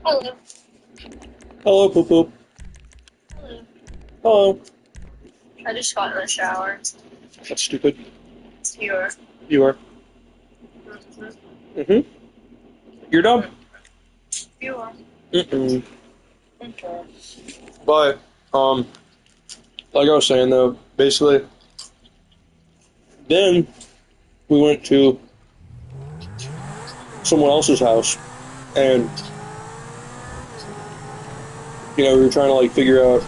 Hello. Hello, poop poop. Hello. Hello. I just got in the shower. That's stupid. It's your. You are. Mm-hmm. You're dumb. You are. Mm-mm. Okay. But, like I was saying though, basically, then we went to someone else's house, and we were trying to like figure out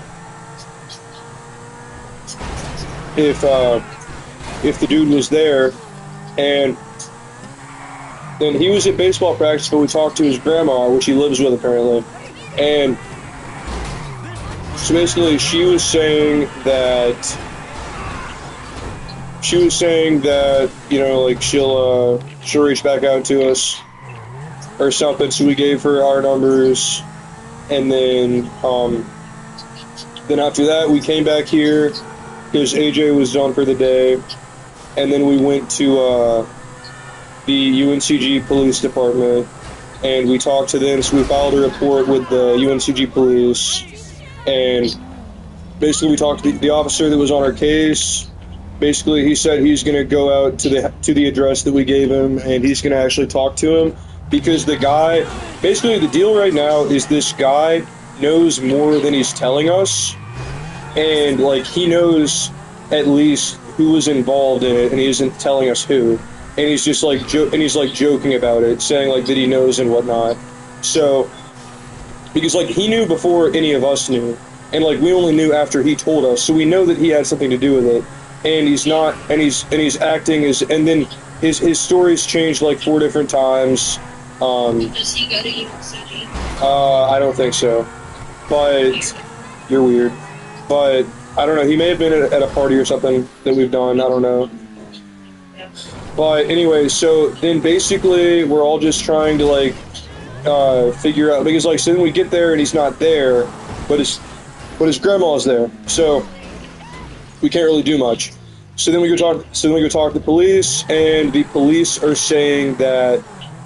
if the dude was there, and then he was at baseball practice, but we talked to his grandma, which he lives with apparently, and so basically she was saying that like she'll reach back out to us or something. So we gave her our numbers, and then after that we came back here because AJ was done for the day, and then we went to the UNCG police department and we talked to them. So we filed a report with the UNCG police, and basically we talked to the officer that was on our case. Basically, he said he's going to go out to the address that we gave him, and he's going to actually talk to him because the guy. Basically, the deal right now is this guy knows more than he's telling us, and like he knows at least who was involved in it, and he isn't telling us who, and he's just like he's like joking about it, saying like that he knows and whatnot. So because like he knew before any of us knew, and like we only knew after he told us, so we know that he had something to do with it, and he's not, and he's acting as, and then his stories changed like 4 different times. Does he go to UNCG? I don't think so, but you're weird. But I don't know. He may have been at a party or something that we've done. I don't know. Yeah. But anyway, so then basically we're all just trying to like figure out, because like so then we get there and he's not there, but his grandma's there, so we can't really do much. So then we go talk. So then we go talk to the police, and the police are saying that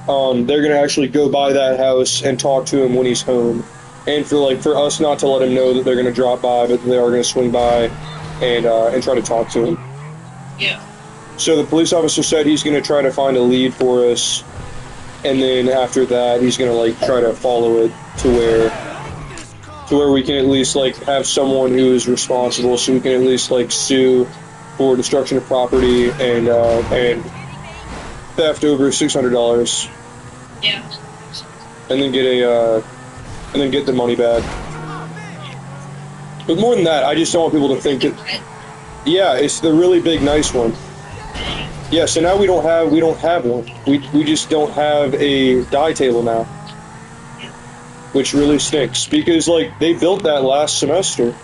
they're gonna actually go by that house and talk to him when he's home, and for us not to let him know that they're gonna drop by, but they are gonna swing by and try to talk to him. Yeah. So the police officer said he's gonna try to find a lead for us, and then after that he's gonna like try to follow it to where we can at least like have someone who is responsible, so we can at least like sue for destruction of property and theft over $600, Yeah. and then get the money back. But more than that, I just don't want people to think that. Yeah, it's the really big, nice one. Yeah, so now we don't have one. We just don't have a die table now, which really stinks because like they built that last semester,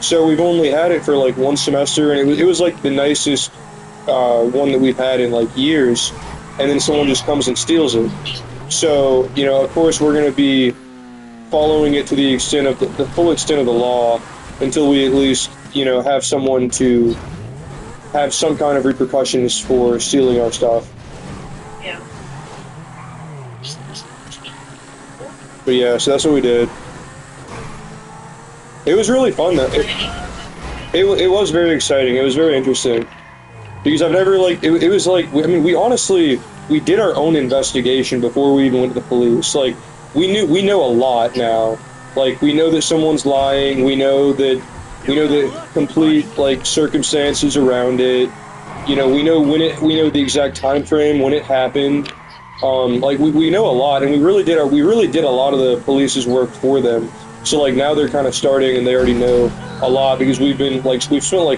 so we've only had it for like one semester, and it was like the nicest one that we've had in like years, and then someone just comes and steals it. So of course we're going to be following it to the extent of the full extent of the law until we at least have someone to have some kind of repercussions for stealing our stuff. Yeah. But yeah, so that's what we did. It was really fun though. It was very exciting. It was very interesting because I've never like it was like I mean we honestly we did our own investigation before we even went to the police. Like we know a lot now. Like we know that someone's lying. We know the complete like circumstances around it. We know the exact time frame when it happened. Like we know a lot, and we really did a lot of the police's work for them. So like now they're kind of starting, and they already know a lot because we've spent like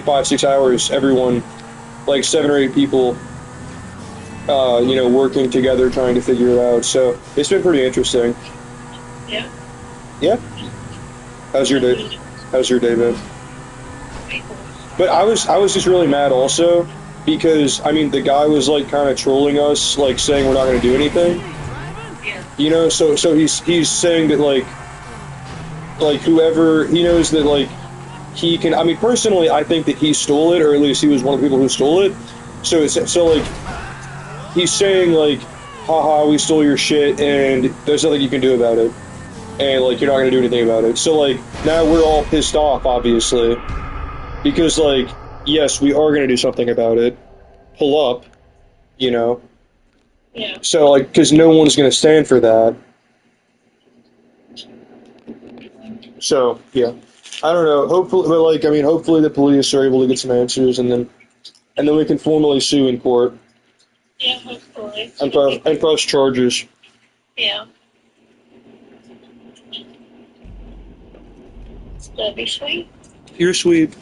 5-6 hours, everyone, like 7 or 8 people, working together trying to figure it out. So it's been pretty interesting. Yeah. Yeah. How's your day? How's your day been? But I was just really mad also because I mean the guy was like kind of trolling us, like saying we're not going to do anything. Yeah. So he's saying that like whoever he knows that like he can. I mean personally, I think that he stole it, or at least he was one of the people who stole it. So like he's saying like haha, we stole your shit, and there's nothing you can do about it. And, like, you're not gonna do anything about it. So, like, now we're all pissed off, obviously. Because, like, yes, we are gonna do something about it. Pull up, you know? Yeah. So, like, because no one's gonna stand for that. So, yeah. I don't know. Hopefully, but, like, I mean, hopefully the police are able to get some answers, and then we can formally sue in court Yeah, hopefully. and press charges. Yeah. That'd be sweet. You're sweet.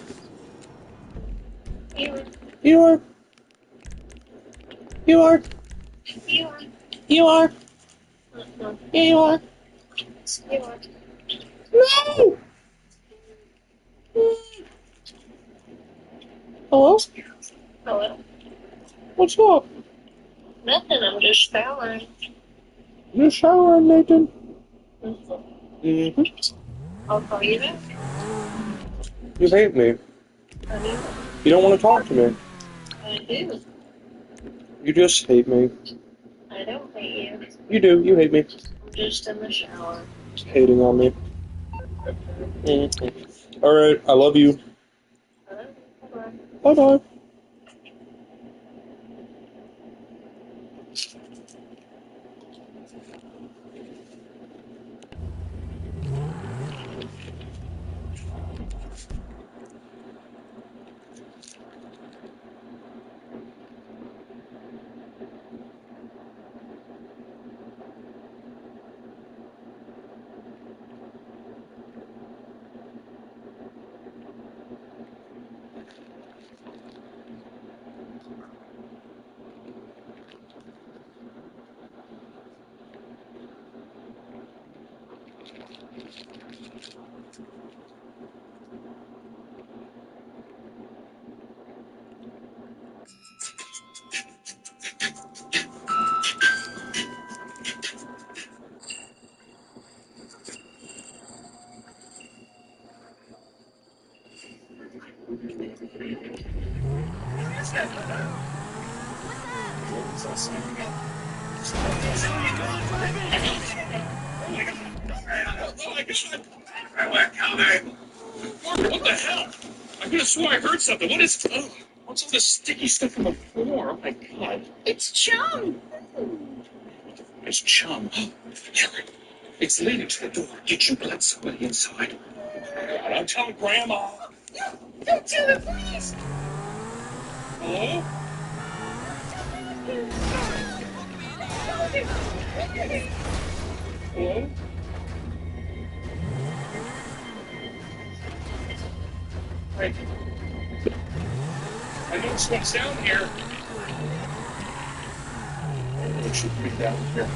You are. You are. You are. You are. You are. Mhm. Yeah, you are. You are. No! Hello? Hello. What's up? Nothing, I'm just showering. You're showering, Nathan. Mm-hmm. I'll call you back. You hate me. I do. You don't want to talk to me. I do. You just hate me. I don't hate you. You do. You hate me. I'm just in the shower. Hating on me. Alright, I love you. Bye-bye. Bye-bye. What the hell? I could have sworn I heard something. What is? Oh, what's all this sticky stuff on the floor? Oh my god! It's chum. It's chum. It's leading to the door. Did you let somebody inside? God, I'm telling Grandma. Don't tell the police. Hello? Hello? Hey. I know someone's down here. It should be down here.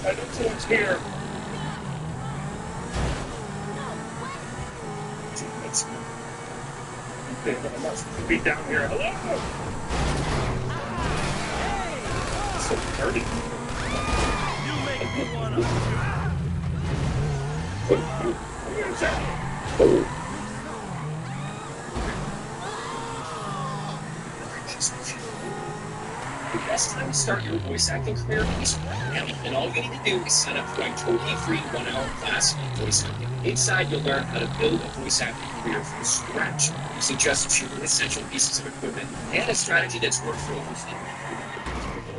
I know someone's here. It's, it must be down here. Hello? It's so dirty. You make me wanna. The best time to start your voice acting career is right now, and all you need to do is sign up for a totally free 1-hour class in voice acting. Inside, you'll learn how to build a voice acting career from scratch using just 2 essential pieces of equipment and a strategy that's worked for over 50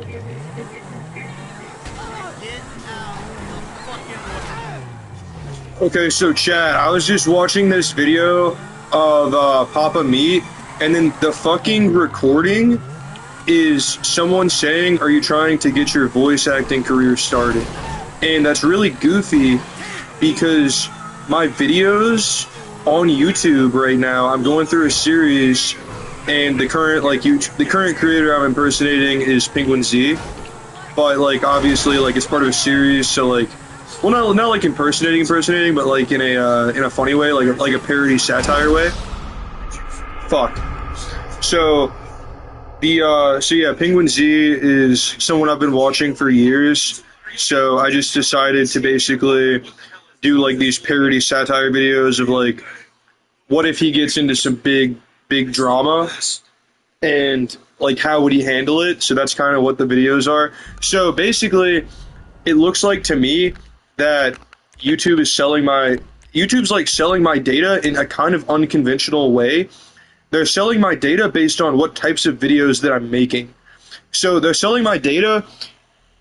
years. Okay, so Chad, I was just watching this video of Papa Meat, and then the fucking recording is someone saying, "Are you trying to get your voice acting career started?" And that's really goofy because my videos on YouTube right now, I'm going through a series, and the current the current creator I'm impersonating is Penguin Z, but like obviously like it's part of a series, so like. Well, not like impersonating, but like in a funny way, like a parody satire way. Fuck. So yeah, Penguin Z is someone I've been watching for years. So I just decided to basically do like these parody satire videos of like, what if he gets into some big drama, and like how would he handle it? So that's kind of what the videos are. So basically, it looks like to me that YouTube's like selling my data in a kind of unconventional way. They're selling my data based on what types of videos that I'm making. So they're selling my data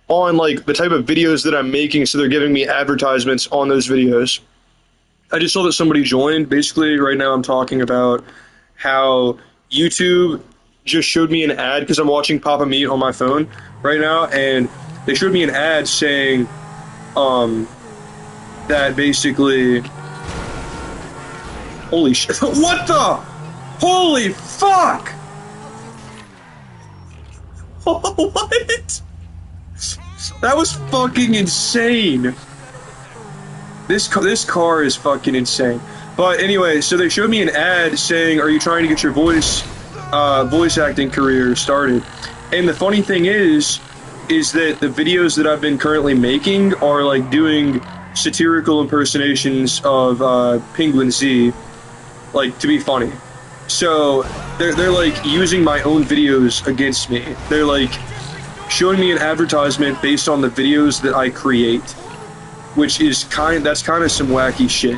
on like the type of videos that I'm making, so they're giving me advertisements on those videos. I just saw that somebody joined. Basically, right now I'm talking about how YouTube just showed me an ad because I'm watching Papa Meat on my phone right now, and they showed me an ad saying that basically, holy shit, what the? Holy fuck! What? That was fucking insane. This car is fucking insane. But anyway, so they showed me an ad saying, "Are you trying to get your voice acting career started?" And the funny thing is that the videos that I've been currently making are like doing satirical impersonations of Penguin Z, like to be funny. So they're like using my own videos against me. They're like showing me an advertisement based on the videos that I create, which is that's kind of some wacky shit.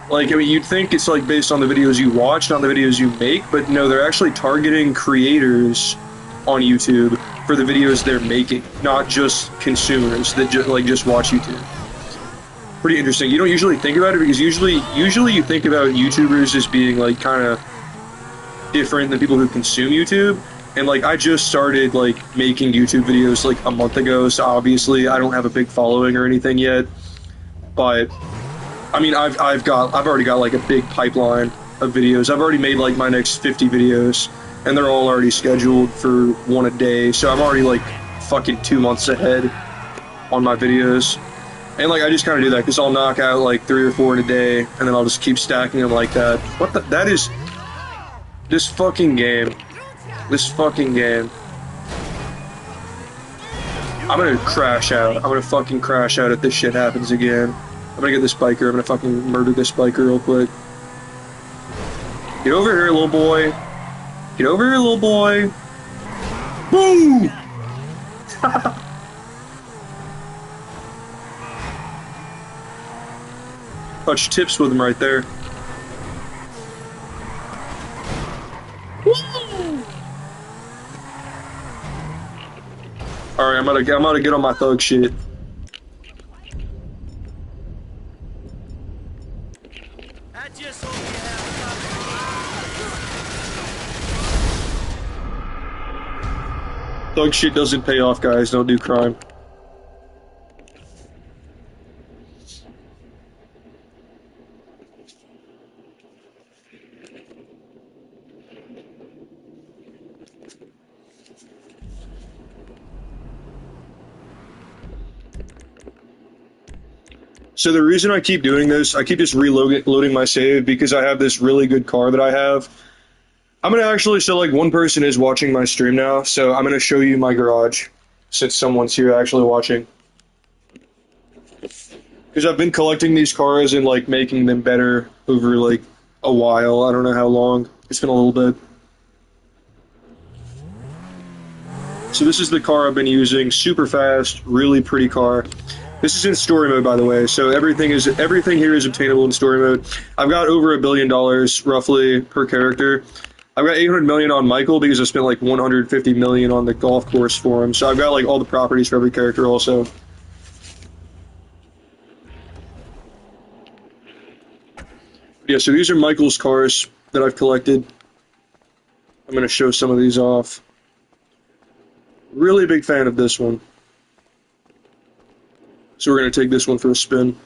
Like, I mean, you'd think it's like based on the videos you watch, not the videos you make, but no, they're actually targeting creators on YouTube for the videos they're making, not just consumers that just watch YouTube. Pretty interesting. You don't usually think about it because usually you think about YouTubers as being like kind of different than people who consume YouTube. And like I just started like making YouTube videos like a month ago, so obviously I don't have a big following or anything yet. But I mean, I've already got like a big pipeline of videos. I've already made like my next 50 videos, and they're all already scheduled for one a day. So I'm already like fucking 2 months ahead on my videos. And like I just kind of do that because I'll knock out like 3 or 4 in a day, and then I'll just keep stacking them like that. What the? That is this fucking game. This fucking game. I'm gonna crash out. I'm gonna fucking crash out if this shit happens again. I'm gonna get this biker. I'm gonna fucking murder this biker real quick. Get over here, little boy. Get over here, little boy. Boom! Touch tips with him right there. Alright, I'm gonna get on my thug shit. I just hope you have Thug shit doesn't pay off, guys. Don't do crime. So the reason I keep doing this, I keep just reloading my save because I have this really good car that I have. I'm gonna actually, so like one person is watching my stream now, so I'm gonna show you my garage since someone's here actually watching. Because I've been collecting these cars and like making them better over like a while. I don't know how long. It's been a little bit. So this is the car I've been using. Super fast, really pretty car. This is in story mode, by the way, so everything here is obtainable in story mode. I've got over $1 billion, roughly, per character. I've got 800 million on Michael because I spent like 150 million on the golf course for him. So I've got like all the properties for every character also. Yeah, so these are Michael's cars that I've collected. I'm going to show some of these off. Really big fan of this one. So we're going to take this one for a spin.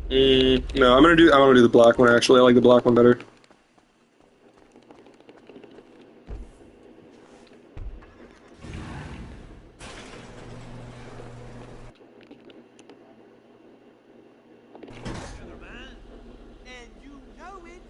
No, I'm going to do the black one actually. I like the black one better. and you know it.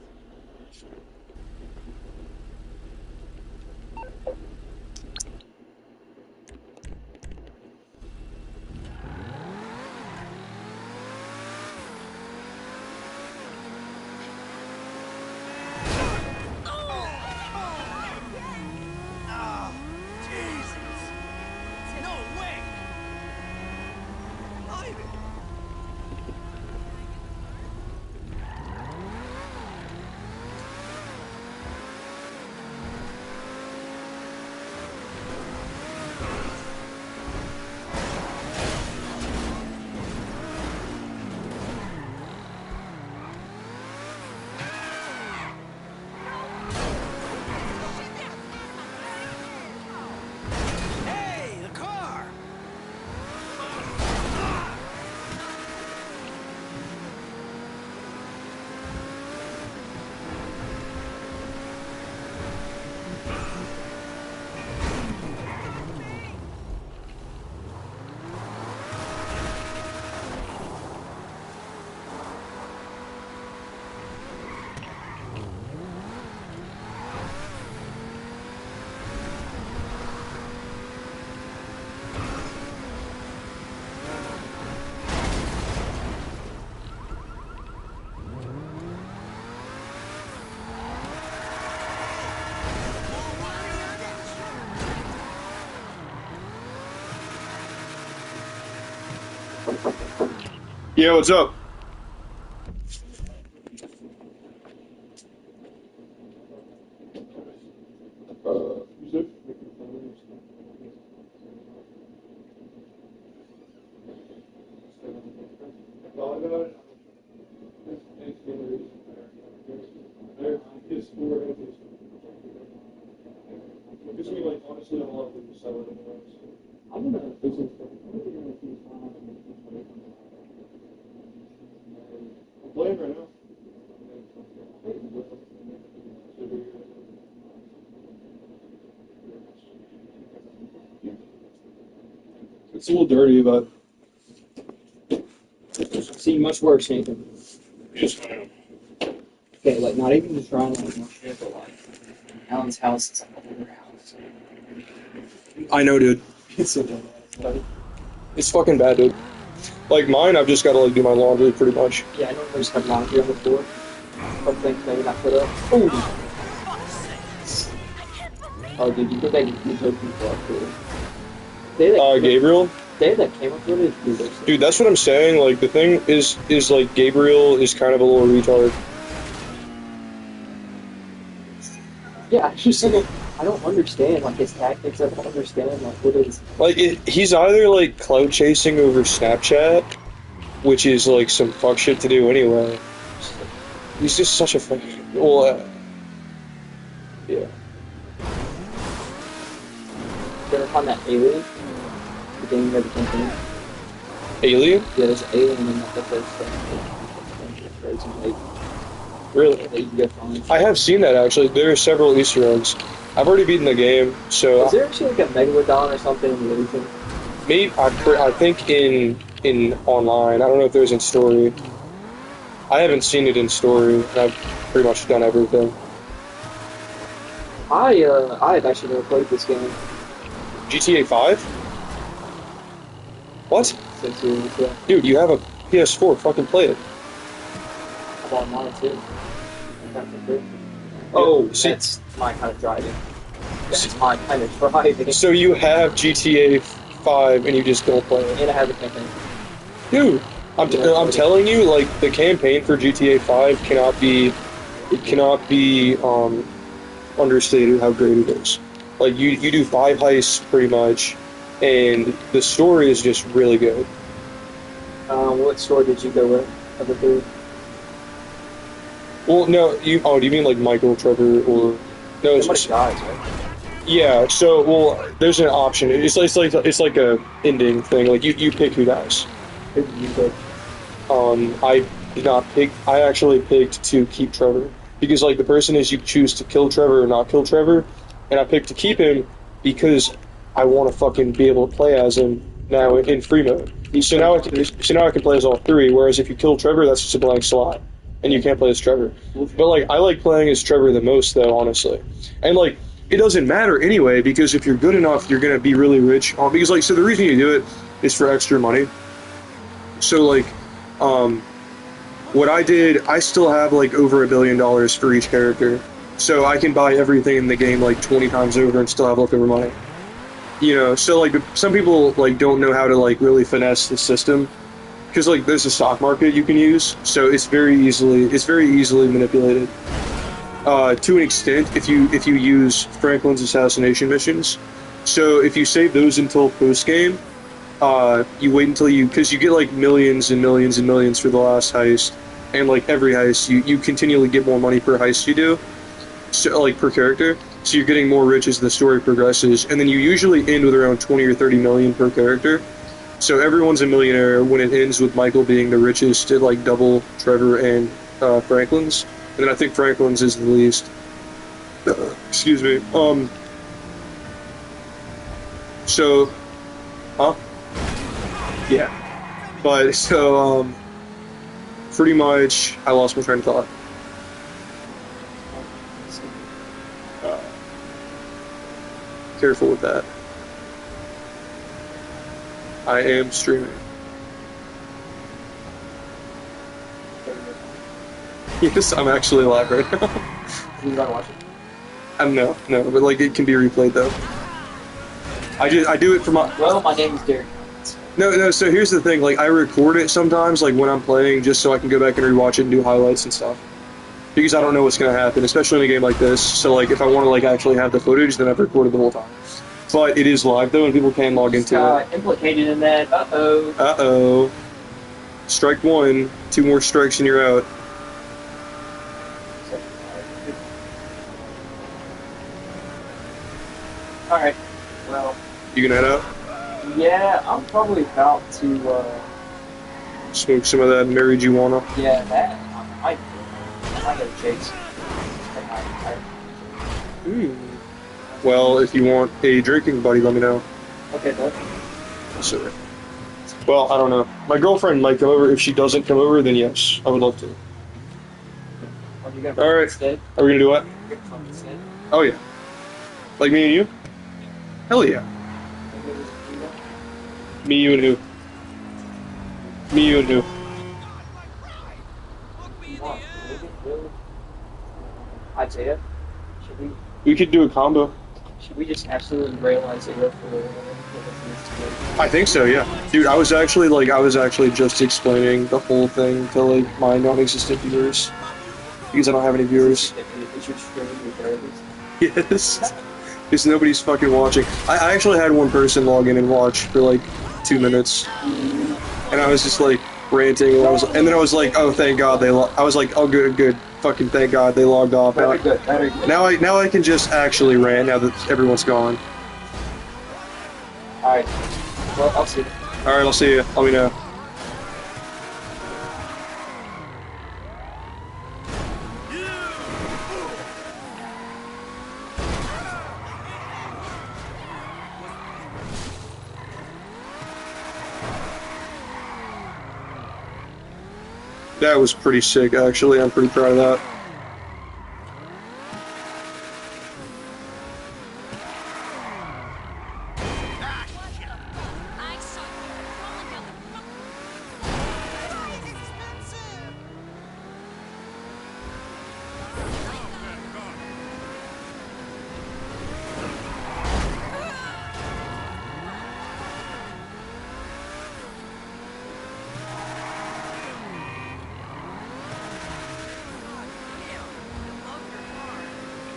Yeah, what's up? It's a little dirty, but Seen much worse, Nathan. Just kind Okay, like not even just trying to like much shit, but like Alan's house is like a older house. I know, dude. It's so dumb. It's fucking bad, dude. Like mine, I've just got to like do my laundry pretty much. Yeah, I know there's have laundry on the floor. Some things maybe not put up. Oh, oh, dude, you think I can keep those people up, dude? Gabriel? They had that camera footage, dude. Dude, that's what I'm saying. Like, the thing is like, Gabriel is kind of a little retard. Yeah, I just like, I don't understand like his tactics. I don't understand like what is. Like, he's either, like, clout chasing over Snapchat, which is, like, some fuck shit to do anyway. He's just such a fuck. Well, yeah. You ever find that alien? The game where the campaign. Alien? Yeah, there's an alien in like the first like, Really? that you can go find. I have seen that, actually. There are several Easter eggs. I've already beaten the game, so... Is there actually like a Megalodon or something in the ocean? Maybe, I think in online. I don't know if there's in story. I haven't seen it in story, and I've pretty much done everything. I've actually never played this game. GTA 5? What? So serious, yeah. Dude, you have a PS4, fucking play it. I bought mine too. Oh, see- that's my kind of driving. That's my kind of driving. So you have GTA 5 and you just don't play it. And I have a campaign. Dude, I'm telling you, like, the campaign for GTA 5 cannot be understated how great it is. Like, you do 5 heists pretty much, and the story is just really good. What store did you go with? Of the three? Well, no, do you mean like Michael, Trevor, or no? Somebody dies, right? Yeah. So, well, there's an option. It's like a ending thing. Like you pick who dies. Who did you pick? I did not pick. I actually picked to keep Trevor because like the person is you choose to kill Trevor or not kill Trevor, and I picked to keep him because I want to fucking be able to play as him now in free mode. So now I can play as all three. Whereas if you kill Trevor, that's just a blank slot, and you can't play as Trevor. But like I like playing as Trevor the most, though, honestly. And like it doesn't matter anyway because if you're good enough, you're gonna be really rich. Because like so the reason you do it is for extra money. So like, what I did, I still have like over $1 billion for each character, so I can buy everything in the game like 20 times over and still have leftover money. You know, so like some people like don't know how to like really finesse the system because like there's a stock market you can use, so it's very easily manipulated. To an extent, if you use Franklin's assassination missions. So if you save those until post game, you wait until because you get like millions and millions and millions for the last heist, and like every heist you continually get more money per heist you do, so like per character. So you're getting more rich as the story progresses, and then you usually end with around 20 or 30 million per character. So everyone's a millionaire when it ends with Michael being the richest at like double Trevor and Franklin's. And then I think Franklin's is the least. Excuse me. So, yeah. But so pretty much I lost my train of thought. Careful with that. I am streaming. Yes, I'm actually live right now. You gotta watch it. No, but like it can be replayed though. I do it for my. Well, my name is Derek. No. So here's the thing. Like, I record it sometimes, like when I'm playing, just so I can go back and rewatch it and do highlights and stuff. Because I don't know what's gonna happen, especially in a game like this. So like, if I want to like actually have the footage, then I've recorded the whole time. But it is live though, and people can log into it. Implicated in that. Uh-oh. Uh-oh. Strike one. 2 more strikes and you're out. Alright. Well, You gonna head out? yeah, I'm probably about to, Smoke some of that marijuana. yeah, that. I might go chase. Well, if you want a drinking buddy, let me know. Okay, bud. So, well, I don't know. My girlfriend might come over. If she doesn't come over, then yes, I would love to. Are you gonna All right. instead? Are we gonna do what? You're gonna come instead? Oh yeah. Like me and you? Hell yeah. Me, you, and who? Me, you, and who? Isaiah, should we We could do a combo. just absolutely rail Isaiah for the I think so, yeah. Dude, I was actually just explaining the whole thing to like my non-existent viewers because I don't have any viewers. Is your stream regardless? Yes. Because nobody's fucking watching. I actually had one person log in and watch for like 2 minutes, and I was just like ranting, and then I was like, oh thank God they. I was like, oh good, fucking thank God they logged off. Very good, very good. Now I can just actually rant now that everyone's gone. Alright. Well, I'll see you. All right, I'll see you. Let me know. That was pretty sick, actually. I'm pretty proud of that.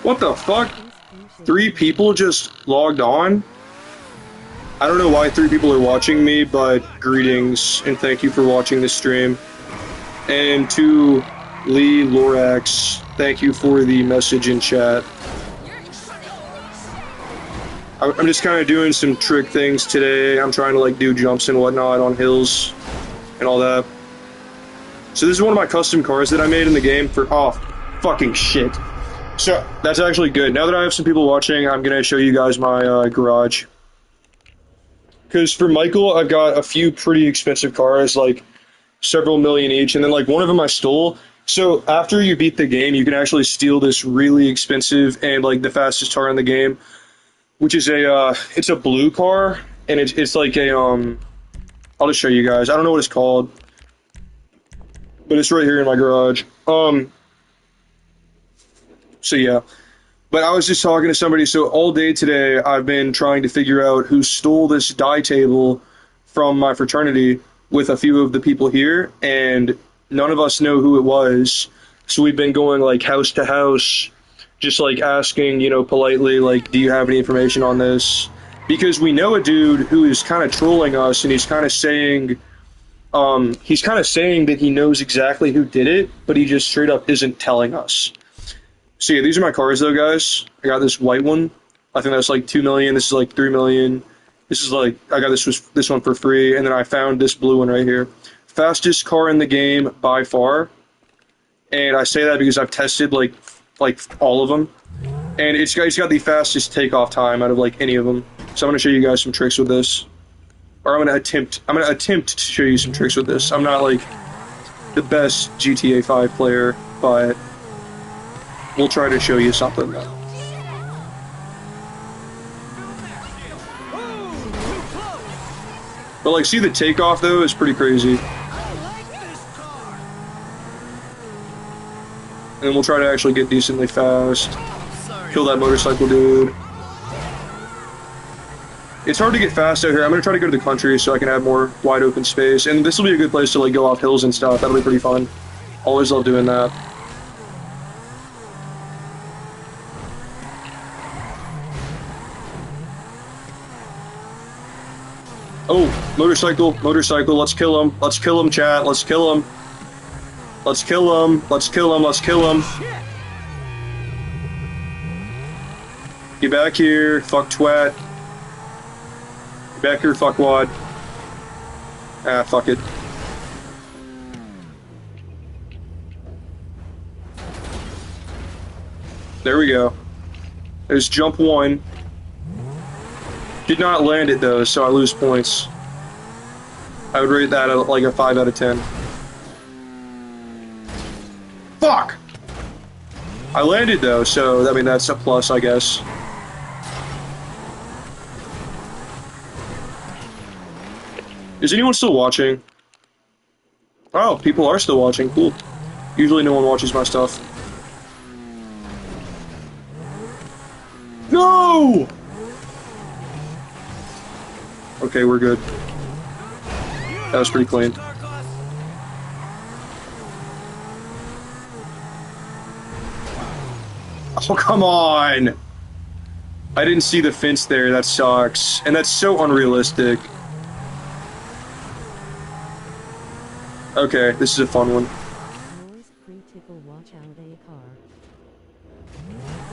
What the fuck? 3 people just logged on? I don't know why 3 people are watching me, but greetings and thank you for watching this stream. And to Lee Lorax, thank you for the message in chat. I'm just kind of doing some trick things today. I'm trying to like do jumps and whatnot on hills and all that. So this is one of my custom cars that I made in the game for, oh, fucking shit. So, that's actually good. Now that I have some people watching, I'm going to show you guys my garage. Because for Michael, I've got a few pretty expensive cars, like several million each, and then like one of them I stole. So, after you beat the game, you can actually steal this really expensive and like the fastest car in the game, which is it's a blue car, and it's like a, I'll just show you guys. I don't know what it's called, but it's right here in my garage. So yeah, but I was just talking to somebody, so all day today I've been trying to figure out who stole this die table from my fraternity with a few of the people here, and none of us know who it was, so we've been going like house to house, just like asking, you know, politely, like, do you have any information on this? Because we know a dude who is kind of trolling us, and he's kind of saying that he knows exactly who did it, but he just straight up isn't telling us. So yeah, these are my cars though, guys. I got this white one. I think that's like 2 million. This is like 3 million. This is like, I got this one for free, and then I found this blue one right here. Fastest car in the game by far. And I say that because I've tested like all of them, and it's got the fastest takeoff time out of like any of them. So I'm gonna show you guys some tricks with this, or I'm gonna attempt to show you some tricks with this. I'm not like the best GTA 5 player, but we'll try to show you something. But like, see the takeoff though is pretty crazy. And then we'll try to actually get decently fast. Kill that motorcycle dude. It's hard to get fast out here. I'm gonna try to go to the country so I can have more wide open space, and this will be a good place to like go off hills and stuff. That'll be pretty fun. Always love doing that. Oh, motorcycle, motorcycle. Let's kill him. Let's kill him, chat. Let's kill him. Let's kill him. Let's kill him. Let's kill him. Get back here, fuck twat. Get back here, fuck wad. Ah, fuck it. There we go. There's jump 1. Did not land it though, so I lose points. I would rate that at like a 5 out of 10. Fuck! I landed though, so I mean that's a plus, I guess. Is anyone still watching? Oh, people are still watching. Cool. Usually no one watches my stuff. No! Okay, we're good. That was pretty clean. Oh, come on! I didn't see the fence there, that sucks. And that's so unrealistic. Okay, this is a fun one.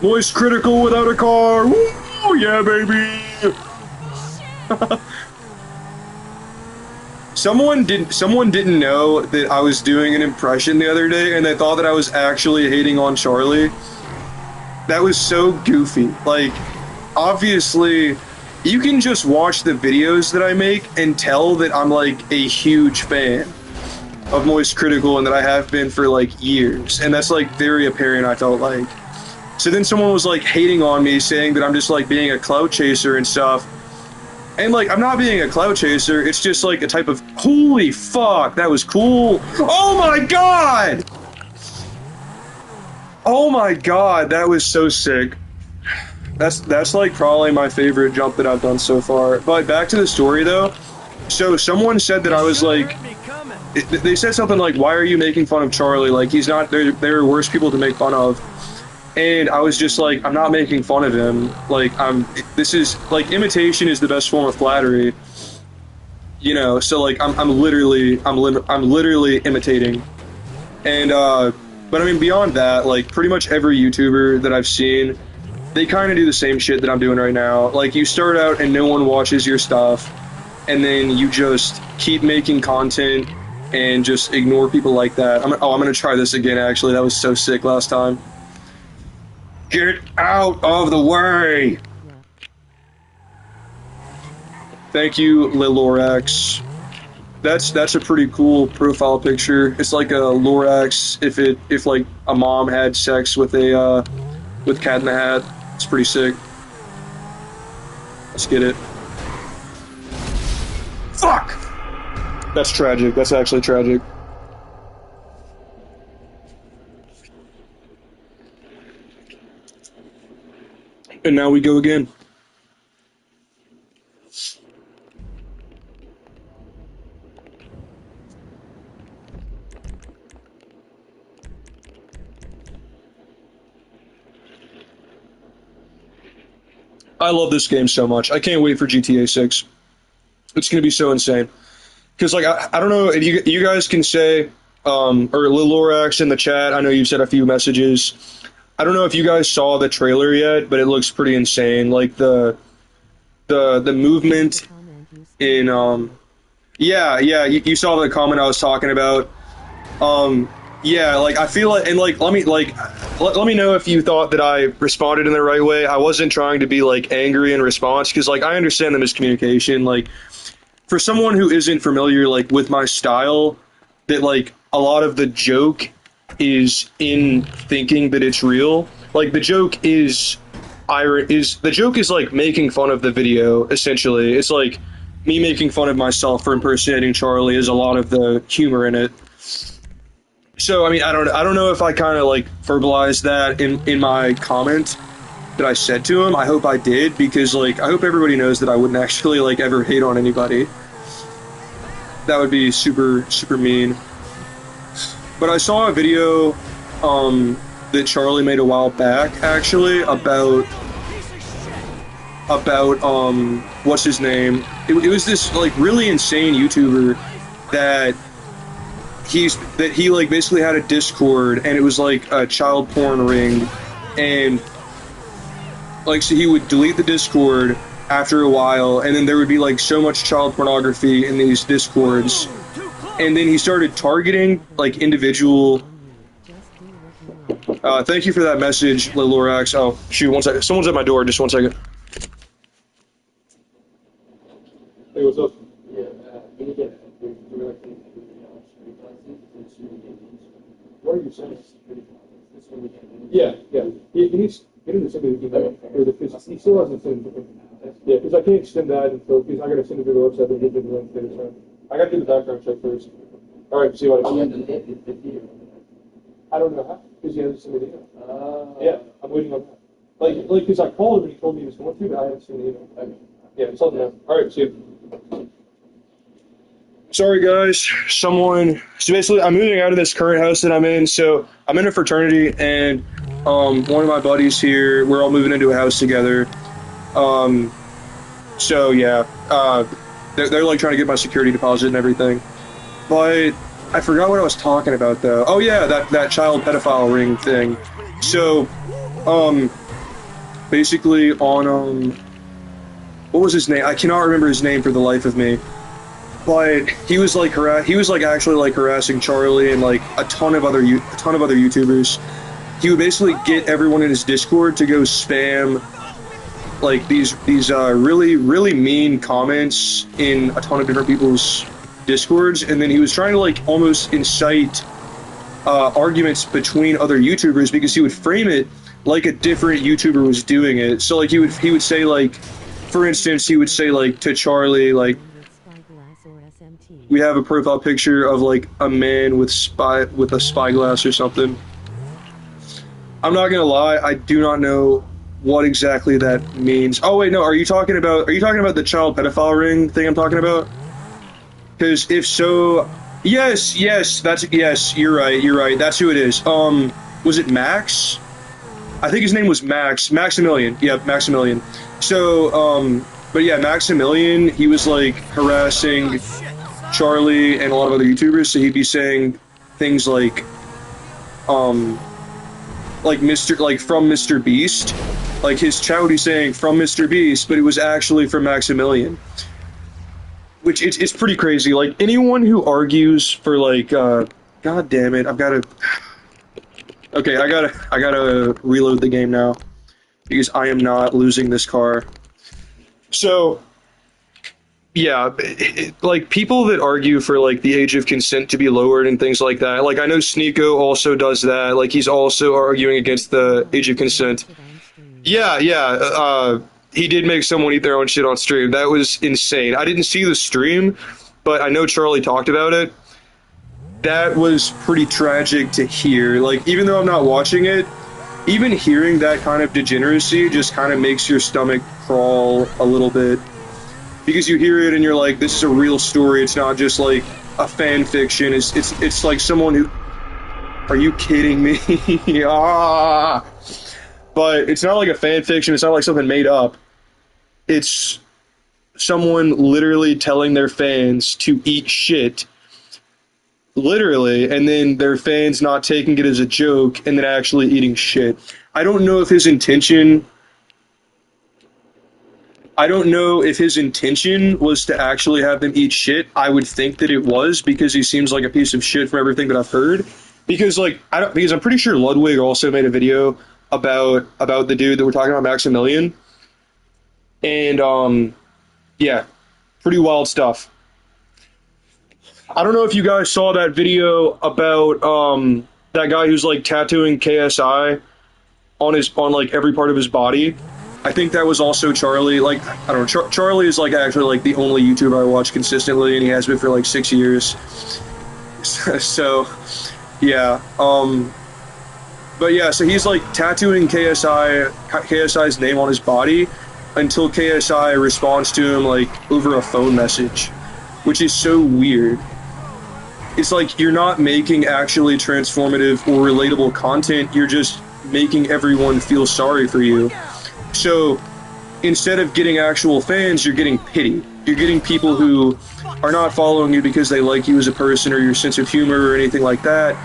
Voice critical without a car! Woo! Yeah, baby! Someone didn't know that I was doing an impression the other day, and they thought that I was actually hating on Charlie. That was so goofy. Like, obviously, you can just watch the videos that I make and tell that I'm like a huge fan of Moist Critical and that I have been for like years. And that's like very apparent, I felt like. So then someone was like hating on me, saying that I'm just like being a clout chaser and stuff. And like, I'm not being a clout chaser, it's just like a type of, holy fuck, that was cool. Oh my god! Oh my god, that was so sick. That's like probably my favorite jump that I've done so far. But back to the story though. So someone said that I was like, they said something like, why are you making fun of Charlie? Like, he's not, there are worse people to make fun of. And I was just like, I'm not making fun of him. Like, this is, like, imitation is the best form of flattery. You know, so like, I'm literally imitating. And, but I mean, beyond that, like, pretty much every YouTuber that I've seen, they kind of do the same shit that I'm doing right now. Like, you start out and no one watches your stuff, and then you just keep making content and just ignore people like that. I'm gonna try this again, actually. That was so sick last time. Get out of the way! Thank you, Lilorax. That's a pretty cool profile picture. It's like a Lorax if like a mom had sex with a with Cat in the Hat. It's pretty sick. Let's get it. Fuck! That's tragic. That's actually tragic. And now we go again. I love this game so much. I can't wait for GTA 6. It's going to be so insane. Because, like, I don't know if you guys can say, or Lilorax in the chat, I know you've said a few messages. I don't know if you guys saw the trailer yet, but it looks pretty insane. Like, the movement in, yeah, you saw the comment I was talking about. Yeah, like, I feel like, and, like, let me know if you thought that I responded in the right way. I wasn't trying to be, like, angry in response, because, like, I understand the miscommunication. Like, for someone who isn't familiar, like, with my style, that, like, a lot of the joke is in thinking that it's real. Like, the joke is like making fun of the video, essentially. It's like me making fun of myself for impersonating Charlie is a lot of the humor in it. So I mean, I don't know if I kind of like verbalized that in my comment, that I said to him. I hope I did, because like I hope everybody knows that I wouldn't actually like ever hate on anybody. That would be super mean. But I saw a video that Charlie made a while back, actually, about what's his name? It was this like really insane YouTuber that he like basically had a Discord, and it was like a child porn ring, and like so he would delete the Discord after a while, and then there would be like so much child pornography in these Discords, and then he started targeting like individual. Thank you for that message, Lorax. Oh shoot, one second. Someone's at my door. Just 1 second. Hey, what's up? Yeah, can you get What are you saying? Yeah. He needs get him to send me the email, or because he still hasn't sent it. Yeah, because I can't send that until because I got to send it to the website and get it to the Wednesday. So I got to do the background check first. All right, see what I can. I don't know how, because he hasn't sent me the email. Yeah, I'm waiting on that. Like, because I called him and he told me he was going to, but I haven't seen the email. Okay. Yeah, it's on there. All right, see you. Sorry, guys. So basically, I'm moving out of this current house that I'm in. So I'm in a fraternity, and one of my buddies here, we're all moving into a house together. So yeah, they're like trying to get my security deposit and everything. But I forgot what I was talking about though. Oh yeah, that child pedophile ring thing. So, basically on what was his name? I cannot remember his name for the life of me. But he was like actually like harassing Charlie and like a ton of other YouTubers. He would basically get everyone in his Discord to go spam like these really mean comments in a ton of different people's Discords, and then he was trying to like almost incite arguments between other YouTubers, because he would frame it like a different YouTuber was doing it. So like he would say like, for instance, he would say like to Charlie like, we have a profile picture of like a man with a spyglass or something. I'm not gonna lie, I do not know what exactly that means. Oh wait, no, are you talking about the child pedophile ring thing I'm talking about? Because if so, yes, you're right, that's who it is. Was it Max? I think his name was Maximilian. Yep, Maximilian. So, but yeah, Maximilian, he was like harassing Charlie and a lot of other YouTubers, so he'd be saying things like from Mr. Beast. Like his chat would be saying from Mr. Beast, but it was actually from Maximilian. Which it's pretty crazy. Like anyone who argues for like god damn it, I've gotta okay, I gotta reload the game now because I am not losing this car. So yeah, like people that argue for like the age of consent to be lowered and things like that. Like I know Sneeko also does that. Like he's also arguing against the age of consent. Yeah. He did make someone eat their own shit on stream. That was insane. I didn't see the stream, but I know Charlie talked about it. That was pretty tragic to hear. Like, even though I'm not watching it, even hearing that kind of degeneracy just kind of makes your stomach crawl a little bit. Because you hear it and you're like, this is a real story. It's not just like a fan fiction. It's like someone who... Are you kidding me? Ah! But it's not like a fan fiction. It's not like something made up. It's someone literally telling their fans to eat shit, literally, and then their fans not taking it as a joke and then actually eating shit. I don't know if his intention was to actually have them eat shit. I would think that it was, because he seems like a piece of shit from everything that I've heard. Because I'm pretty sure Ludwig also made a video about the dude that we're talking about, Maximilian. And yeah, pretty wild stuff. I don't know if you guys saw that video about that guy who's like tattooing KSI on like every part of his body. I think that was also Charlie. Like, I don't know, Charlie is like actually like the only YouTuber I watch consistently, and he has been for like 6 years. So yeah, But yeah, so he's like tattooing KSI's name on his body until KSI responds to him like over a phone message, which is so weird. It's like you're not making actually transformative or relatable content, you're just making everyone feel sorry for you. So instead of getting actual fans, you're getting pity. You're getting people who are not following you because they like you as a person or your sense of humor or anything like that.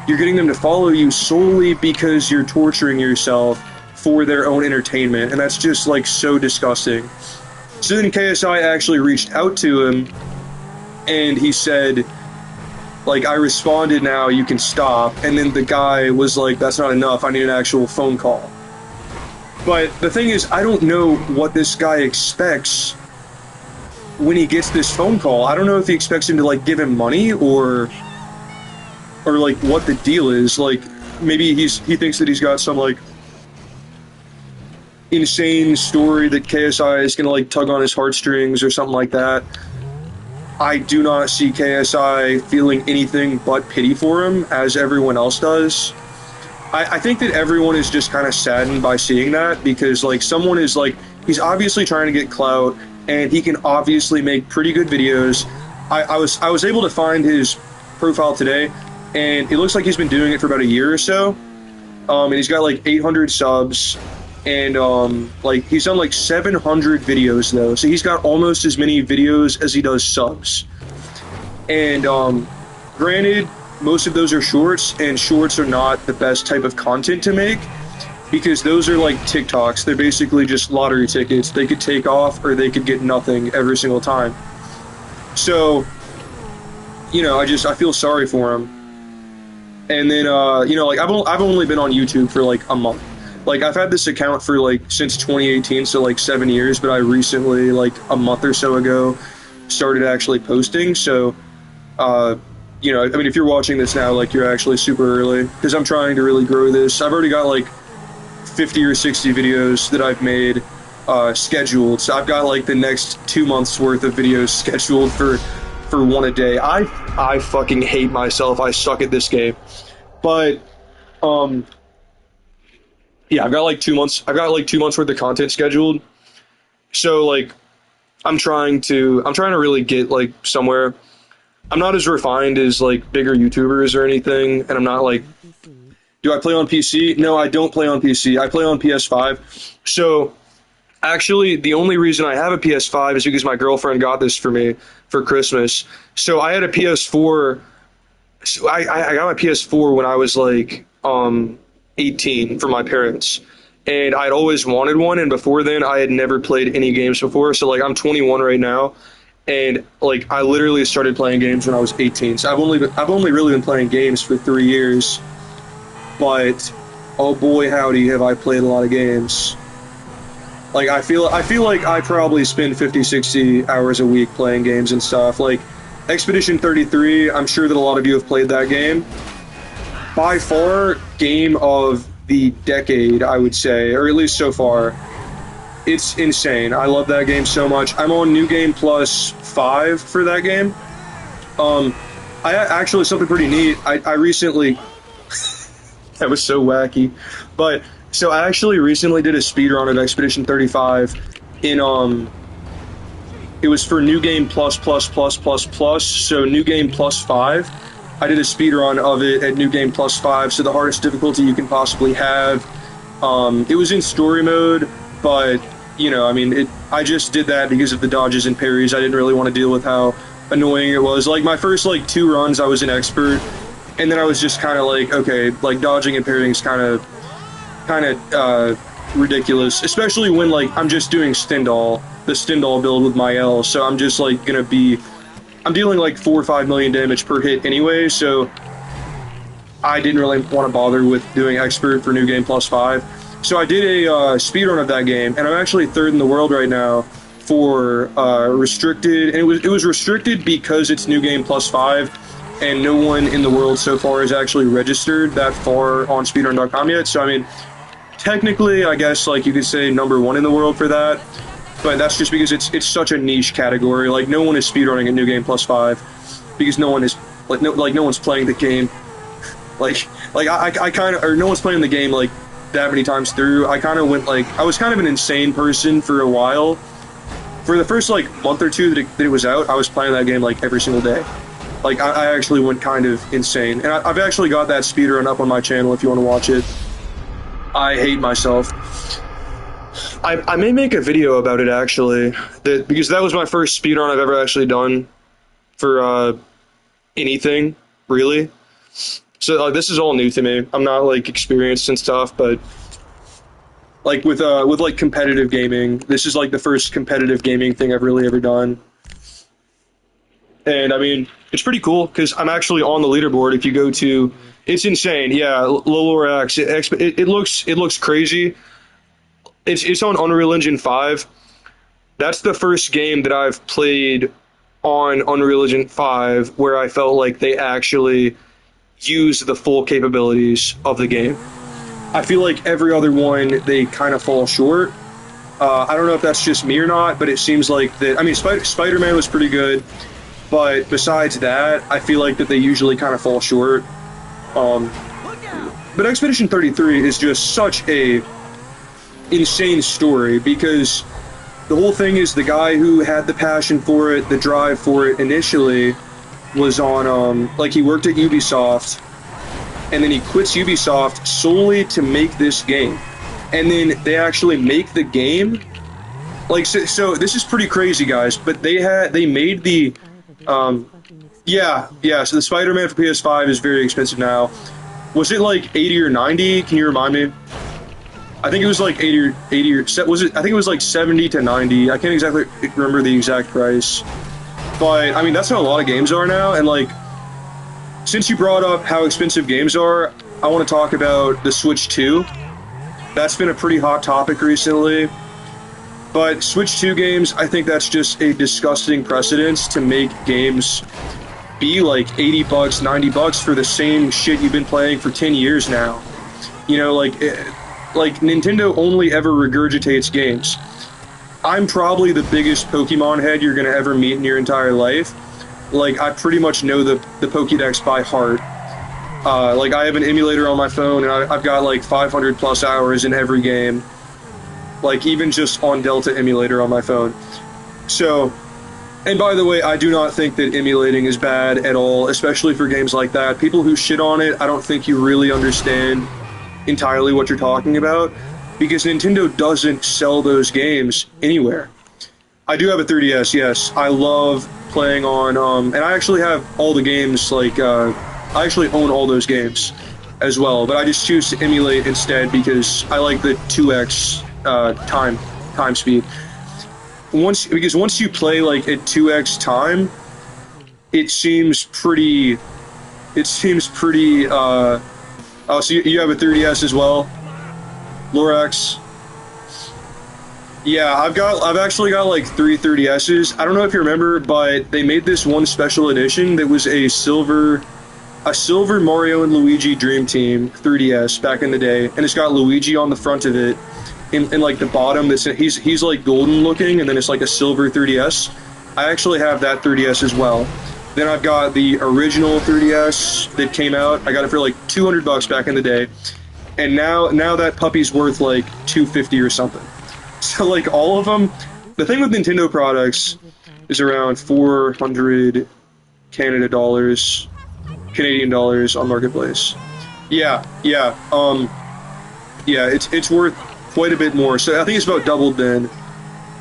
You're getting them to follow you solely because you're torturing yourself for their own entertainment, and that's just like so disgusting. So then KSI actually reached out to him and he said, like, I responded now, you can stop. And then the guy was like, that's not enough, I need an actual phone call. But the thing is, I don't know what this guy expects when he gets this phone call. I don't know if he expects him to like give him money or like what the deal is. Like maybe he thinks that he's got some like insane story that KSI is gonna like tug on his heartstrings or something like that. I do not see KSI feeling anything but pity for him, as everyone else does. I think that everyone is just kind of saddened by seeing that, because like someone is like, he's obviously trying to get clout, and he can obviously make pretty good videos. I was able to find his profile today, and it looks like he's been doing it for about a year or so. And he's got like 800 subs, and like he's done like 700 videos though, so he's got almost as many videos as he does subs. And granted, most of those are shorts, and shorts are not the best type of content to make, because those are like TikToks. They're basically just lottery tickets. They could take off or they could get nothing every single time. So, you know, I feel sorry for him. And then, you know, like I've only been on YouTube for like a month. Like I've had this account for like since 2018, so like 7 years, but I recently, like a month or so ago, started actually posting. So, you know, I mean, if you're watching this now, like you're actually super early, because I'm trying to really grow this. I've already got like 50 or 60 videos that I've made scheduled. So I've got like the next 2 months worth of videos scheduled for one a day. I fucking hate myself. I suck at this game. But yeah, I've got like 2 months. I've got like 2 months worth of content scheduled. So like I'm trying to really get like somewhere. I'm not as refined as like bigger YouTubers or anything, and I'm not like, do I play on PC? No, I don't play on PC. I play on PS5. So actually, the only reason I have a PS5 is because my girlfriend got this for me for Christmas. So I had a PS4. So I got my PS4 when I was like 18 from my parents, and I'd always wanted one. And before then, I had never played any games before. So like I'm 21 right now, and like I literally started playing games when I was 18. So I've only really been playing games for 3 years. But oh boy, howdy, have I played a lot of games. Like I feel like I probably spend 50-60 hours a week playing games and stuff. Like Expedition 33, I'm sure that a lot of you have played that game. By far, game of the decade, I would say, or at least so far. It's insane. I love that game so much. I'm on New Game Plus 5 for that game. I actually, something pretty neat. I recently, that was so wacky, but so I actually recently did a speedrun of Expedition 35 in it was for New Game Plus, so New Game Plus 5. I did a speedrun of it at New Game Plus 5, so the hardest difficulty you can possibly have. It was in story mode, but you know, I mean, I just did that because of the dodges and parries. I didn't really want to deal with how annoying it was. Like my first like 2 runs, I was an expert, and then I was just kind of like, okay, like dodging and parrying is kind of ridiculous, especially when like I'm just doing Stendhal, the Stendhal build with my L. So I'm just like I'm dealing like 4 or 5 million damage per hit anyway. So I didn't really want to bother with doing expert for New Game Plus 5. So I did a speedrun of that game, and I'm actually 3rd in the world right now for restricted, and it was restricted because it's New Game Plus 5, and no one in the world so far has actually registered that far on speedrun.com yet. So I mean, technically, I guess like you could say number 1 in the world for that, but that's just because it's such a niche category. Like no one is speedrunning at New Game Plus 5 because no one is no one's playing the game. Like like I kind of, or no one's playing the game like that many times through. I kind of went like, I was kind of an insane person for a while. For the first like month or two that it was out, I was playing that game like every single day. Like I actually went kind of insane, and I've actually got that speedrun up on my channel if you want to watch it. I hate myself. I may make a video about it actually, because that was my first speedrun I've ever actually done for anything really. So this is all new to me. I'm not like experienced and stuff, but like with like competitive gaming, this is like the first competitive gaming thing I've really ever done. And I mean, it's pretty cool because I'm actually on the leaderboard. If you go to, it's insane. Yeah, Lolorax. It looks crazy. It's on Unreal Engine 5. That's the first game that I've played on Unreal Engine 5 where I felt like they actually used the full capabilities of the game. I feel like every other one, they kind of fall short. I don't know if that's just me or not, but it seems like that. I mean, Spider-Man was pretty good, but besides that, I feel like that they usually kind of fall short. But Expedition 33 is just such a insane story because the whole thing is the guy who had the passion for it, the drive for it initially was on, like he worked at Ubisoft, and then he quits Ubisoft solely to make this game. And then they actually make the game. Like, so this is pretty crazy, guys, but they made the, so the Spider-Man for PS5 is very expensive now. Was it like 80 or 90? Can you remind me? I think it was like 80 or was it? I think it was like 70 to 90. I can't exactly remember the exact price. But I mean, that's how a lot of games are now. And like, since you brought up how expensive games are, I want to talk about the Switch 2. That's been a pretty hot topic recently. But Switch 2 games, I think that's just a disgusting precedence to make games be like $80, $90 for the same shit you've been playing for 10 years now. You know, like Nintendo only ever regurgitates games. I'm probably the biggest Pokemon head you're gonna ever meet in your entire life. Like, I pretty much know the Pokédex by heart. Like, I have an emulator on my phone, and I've got like 500 plus hours in every game. Like, even just on Delta emulator on my phone. So, and by the way, I do not think that emulating is bad at all, especially for games like that. People who shit on it, I don't think you really understand entirely what you're talking about, because Nintendo doesn't sell those games anywhere. I do have a 3DS, yes. I love playing on, and I actually have all the games, like, I actually own all those games as well, but I just choose to emulate instead because I like the 2x time speed. Because once you play like at 2x time, it seems pretty, oh, so you have a 3DS as well? Lorax? Yeah, I've actually got like 3 3DSs. I don't know if you remember, but they made this one special edition that was a silver Mario and Luigi Dream Team 3DS back in the day, and it's got Luigi on the front of it. In like the bottom, he's like golden looking, and then it's like a silver 3DS. I actually have that 3DS as well. Then I've got the original 3DS that came out. I got it for like $200 back in the day, and now that puppy's worth like $250 or something. So like all of them, the thing with Nintendo products is around 400 Canadian dollars on Marketplace. Yeah, it's worth quite a bit more. So I think it's about doubled then,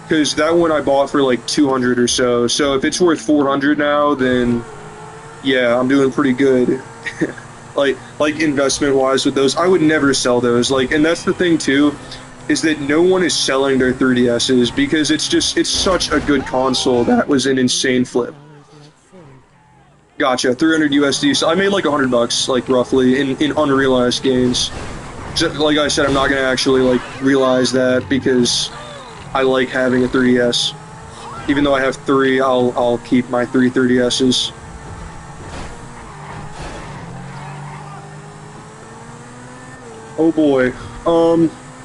because that one I bought for like 200 or so. So if it's worth 400 now, then yeah, I'm doing pretty good. like investment wise with those, I would never sell those. Like, and that's the thing too, is that no one is selling their 3DSs because it's such a good console. That was an insane flip. Gotcha, 300 USD. So I made like $100, like roughly, in unrealized gains. So, like I said, I'm not gonna actually like realize that because I like having a 3DS. Even though I have 3, I'll keep my 3 3DSs. Oh boy.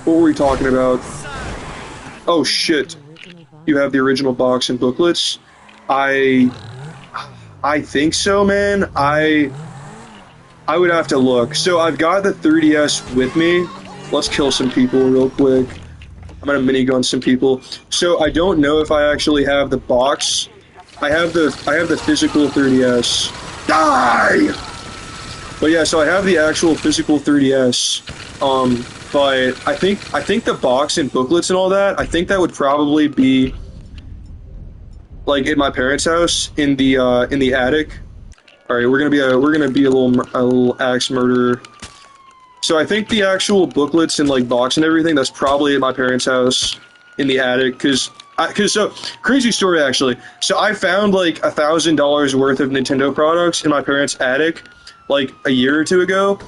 What were we talking about? Oh shit. You have the original box and booklets? I think so, man. I would have to look. So I've got the 3DS with me. Let's kill some people real quick. I'm gonna minigun some people. So I don't know if I actually have the box. I have the physical 3DS. Die! But yeah, so I have the actual physical 3DS. But I think the box and booklets and all that, I think that would probably be like in my parents' house in the attic. All right, we're gonna be a little axe murderer. So I think the actual booklets and like box and everything, that's probably at my parents' house in the attic. Cause so crazy story actually. So I found like $1,000 worth of Nintendo products in my parents' attic like a year or two ago.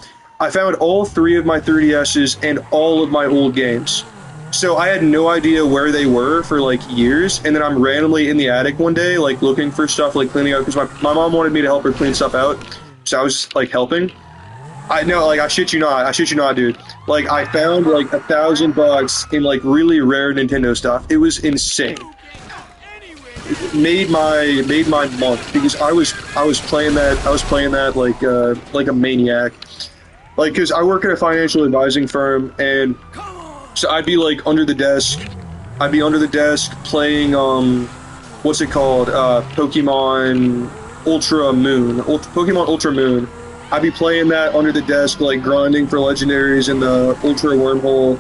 I found all 3 of my 3DSs and all of my old games. So I had no idea where they were for like years, and then I'm randomly in the attic one day, like looking for stuff, like cleaning out, because my mom wanted me to help her clean stuff out, so I was just like helping. I know, like I shit you not, dude. Like I found like $1,000 in like really rare Nintendo stuff. It was insane. It made my month because I was playing that like a maniac. Like, because I work at a financial advising firm, and so I'd be like under the desk. I'd be under the desk playing what's it called? Pokemon Ultra Moon. Pokemon Ultra Moon. I'd be playing that under the desk, like grinding for legendaries in the Ultra Wormhole.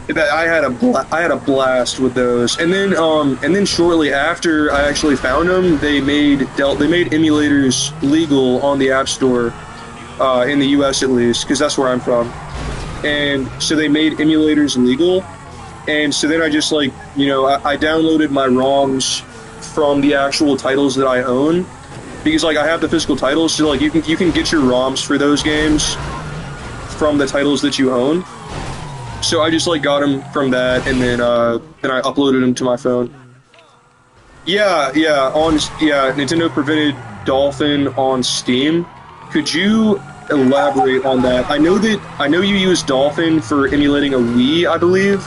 I had a blast with those, and then shortly after I actually found them, they made emulators legal on the App Store, in the U.S. at least, because that's where I'm from. And so they made emulators legal, and so then I just like, you know, I downloaded my ROMs from the actual titles that I own, because like I have the physical titles, so like you can get your ROMs for those games from the titles that you own. So I just like got them from that, and then I uploaded them to my phone. Yeah, Nintendo prevented Dolphin on Steam. Could you elaborate on that? I know you use Dolphin for emulating a Wii, I believe,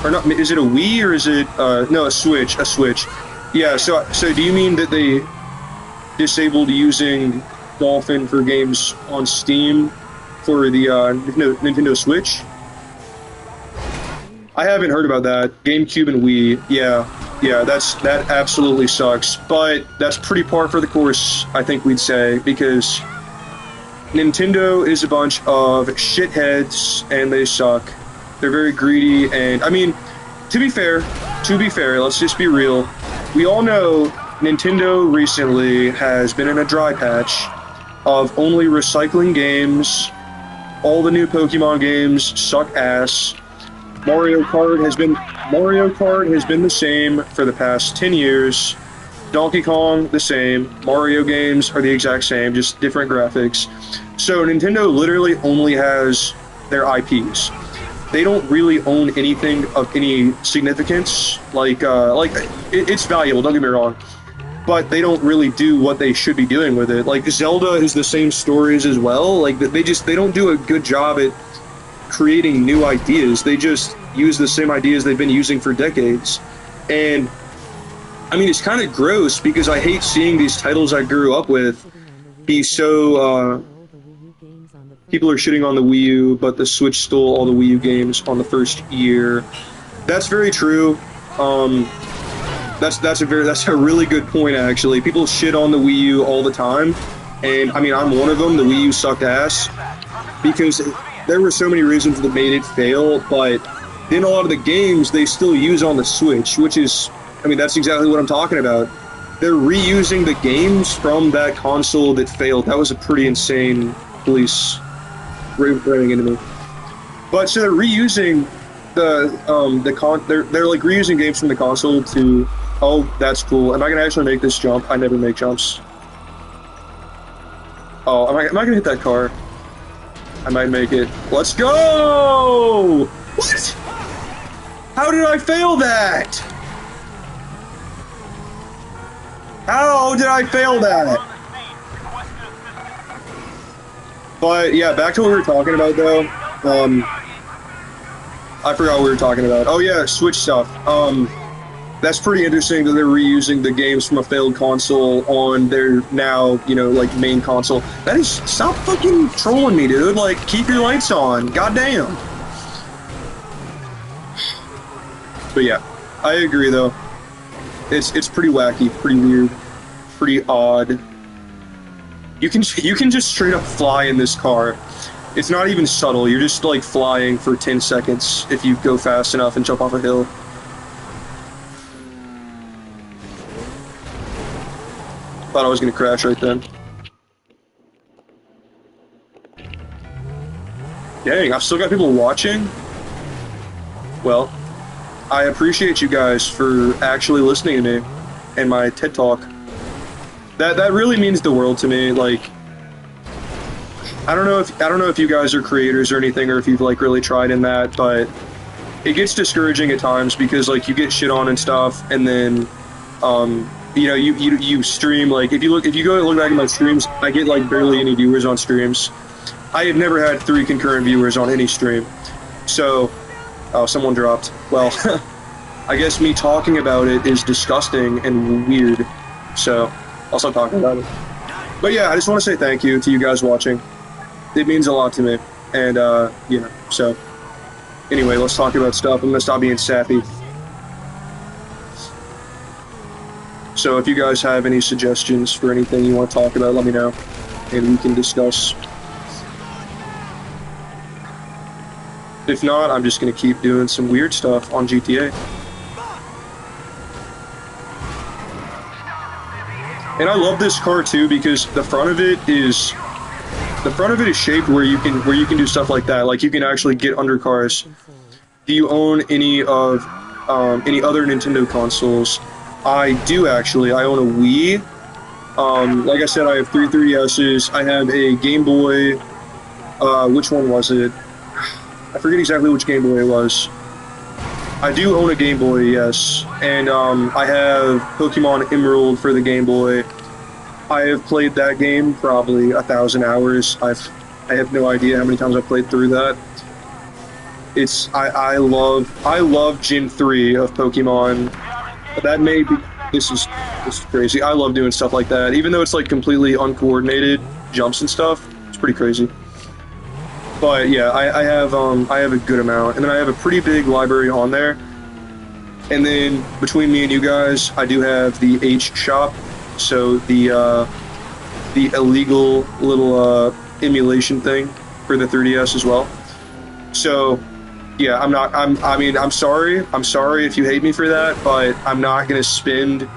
or not? Is it a Wii or is it no, a Switch? A Switch. Yeah. So do you mean that they disabled using Dolphin for games on Steam for the Nintendo Switch? I haven't heard about that. GameCube and Wii. Yeah, that absolutely sucks. But that's pretty par for the course, I think we'd say, because Nintendo is a bunch of shitheads, and they suck. They're very greedy, and I mean, to be fair, let's just be real. We all know Nintendo recently has been in a dry patch of only recycling games. All the new Pokemon games suck ass. Mario Kart has been the same for the past 10 years. Donkey Kong, the same. Mario games are the exact same, just different graphics. So Nintendo literally only has their IPs. They don't really own anything of any significance. It's valuable, don't get me wrong, but they don't really do what they should be doing with it. Like Zelda is the same stories as well. Like they don't do a good job at creating new ideas. They just use the same ideas they've been using for decades. And I mean, it's kind of gross because I hate seeing these titles I grew up with be so people are shitting on the Wii U, but the Switch stole all the Wii U games on the first year. That's very true. That's a really good point, actually. People shit on the Wii U all the time, and I mean, I'm one of them. The Wii U sucked ass because there were so many reasons that made it fail, but then a lot of the games they still use on the Switch, which is, I mean, that's exactly what I'm talking about. They're reusing the games from that console that failed. That was a pretty insane police running into me. But so they're reusing they're like reusing games from the console to, oh, that's cool. Am I gonna actually make this jump? I never make jumps. Oh, am I gonna hit that car? I might make it. Let's go! What? How did I fail that? How did I fail that? But yeah, back to what we were talking about though. I forgot what we were talking about. Oh yeah, Switch stuff. That's pretty interesting that they're reusing the games from a failed console on their now, like main console. That is, stop fucking trolling me, dude. Like, keep your lights on. Goddamn. But yeah, I agree though. It's pretty wacky, pretty weird, pretty odd. You can just straight up fly in this car. It's not even subtle. You're just like flying for 10 seconds if you go fast enough and jump off a hill. Thought I was gonna crash right then. Dang, I've still got people watching? Well, I appreciate you guys for actually listening to me and my TED Talk. That really means the world to me. Like, I don't know if you guys are creators or anything, or if you've like really tried in that, but it gets discouraging at times because like you get shit on and stuff, and then you stream, like if you go and look back at my streams, I get like barely any viewers on streams. I have never had 3 concurrent viewers on any stream. So, oh, someone dropped. Well, I guess me talking about it is disgusting and weird. So, I'll stop talking about it. But yeah, I just want to say thank you to you guys watching. It means a lot to me. And, so. Anyway, let's talk about stuff. I'm gonna stop being sappy. So if you guys have any suggestions for anything you want to talk about, let me know, and we can discuss. If not, I'm just going to keep doing some weird stuff on GTA. And I love this car too because the front of it is shaped where you can do stuff like that. Like you can actually get under cars. Do you own any other Nintendo consoles? I do actually. I own a Wii. Like I said, I have 3 3DSs. I have a Game Boy. Which one was it? I forget exactly which Game Boy it was. I do own a Game Boy, yes. And I have Pokemon Emerald for the Game Boy. I have played that game probably 1,000 hours. I have no idea how many times I've played through that. I love Gen 3 of Pokemon. That may be, this is crazy. I love doing stuff like that. Even though it's like completely uncoordinated jumps and stuff, it's pretty crazy. But yeah, I have a good amount, and then I have a pretty big library on there. And then between me and you guys, I do have the H shop, so the illegal little emulation thing for the 3DS as well. So yeah, I'm sorry if you hate me for that, but I'm not gonna spend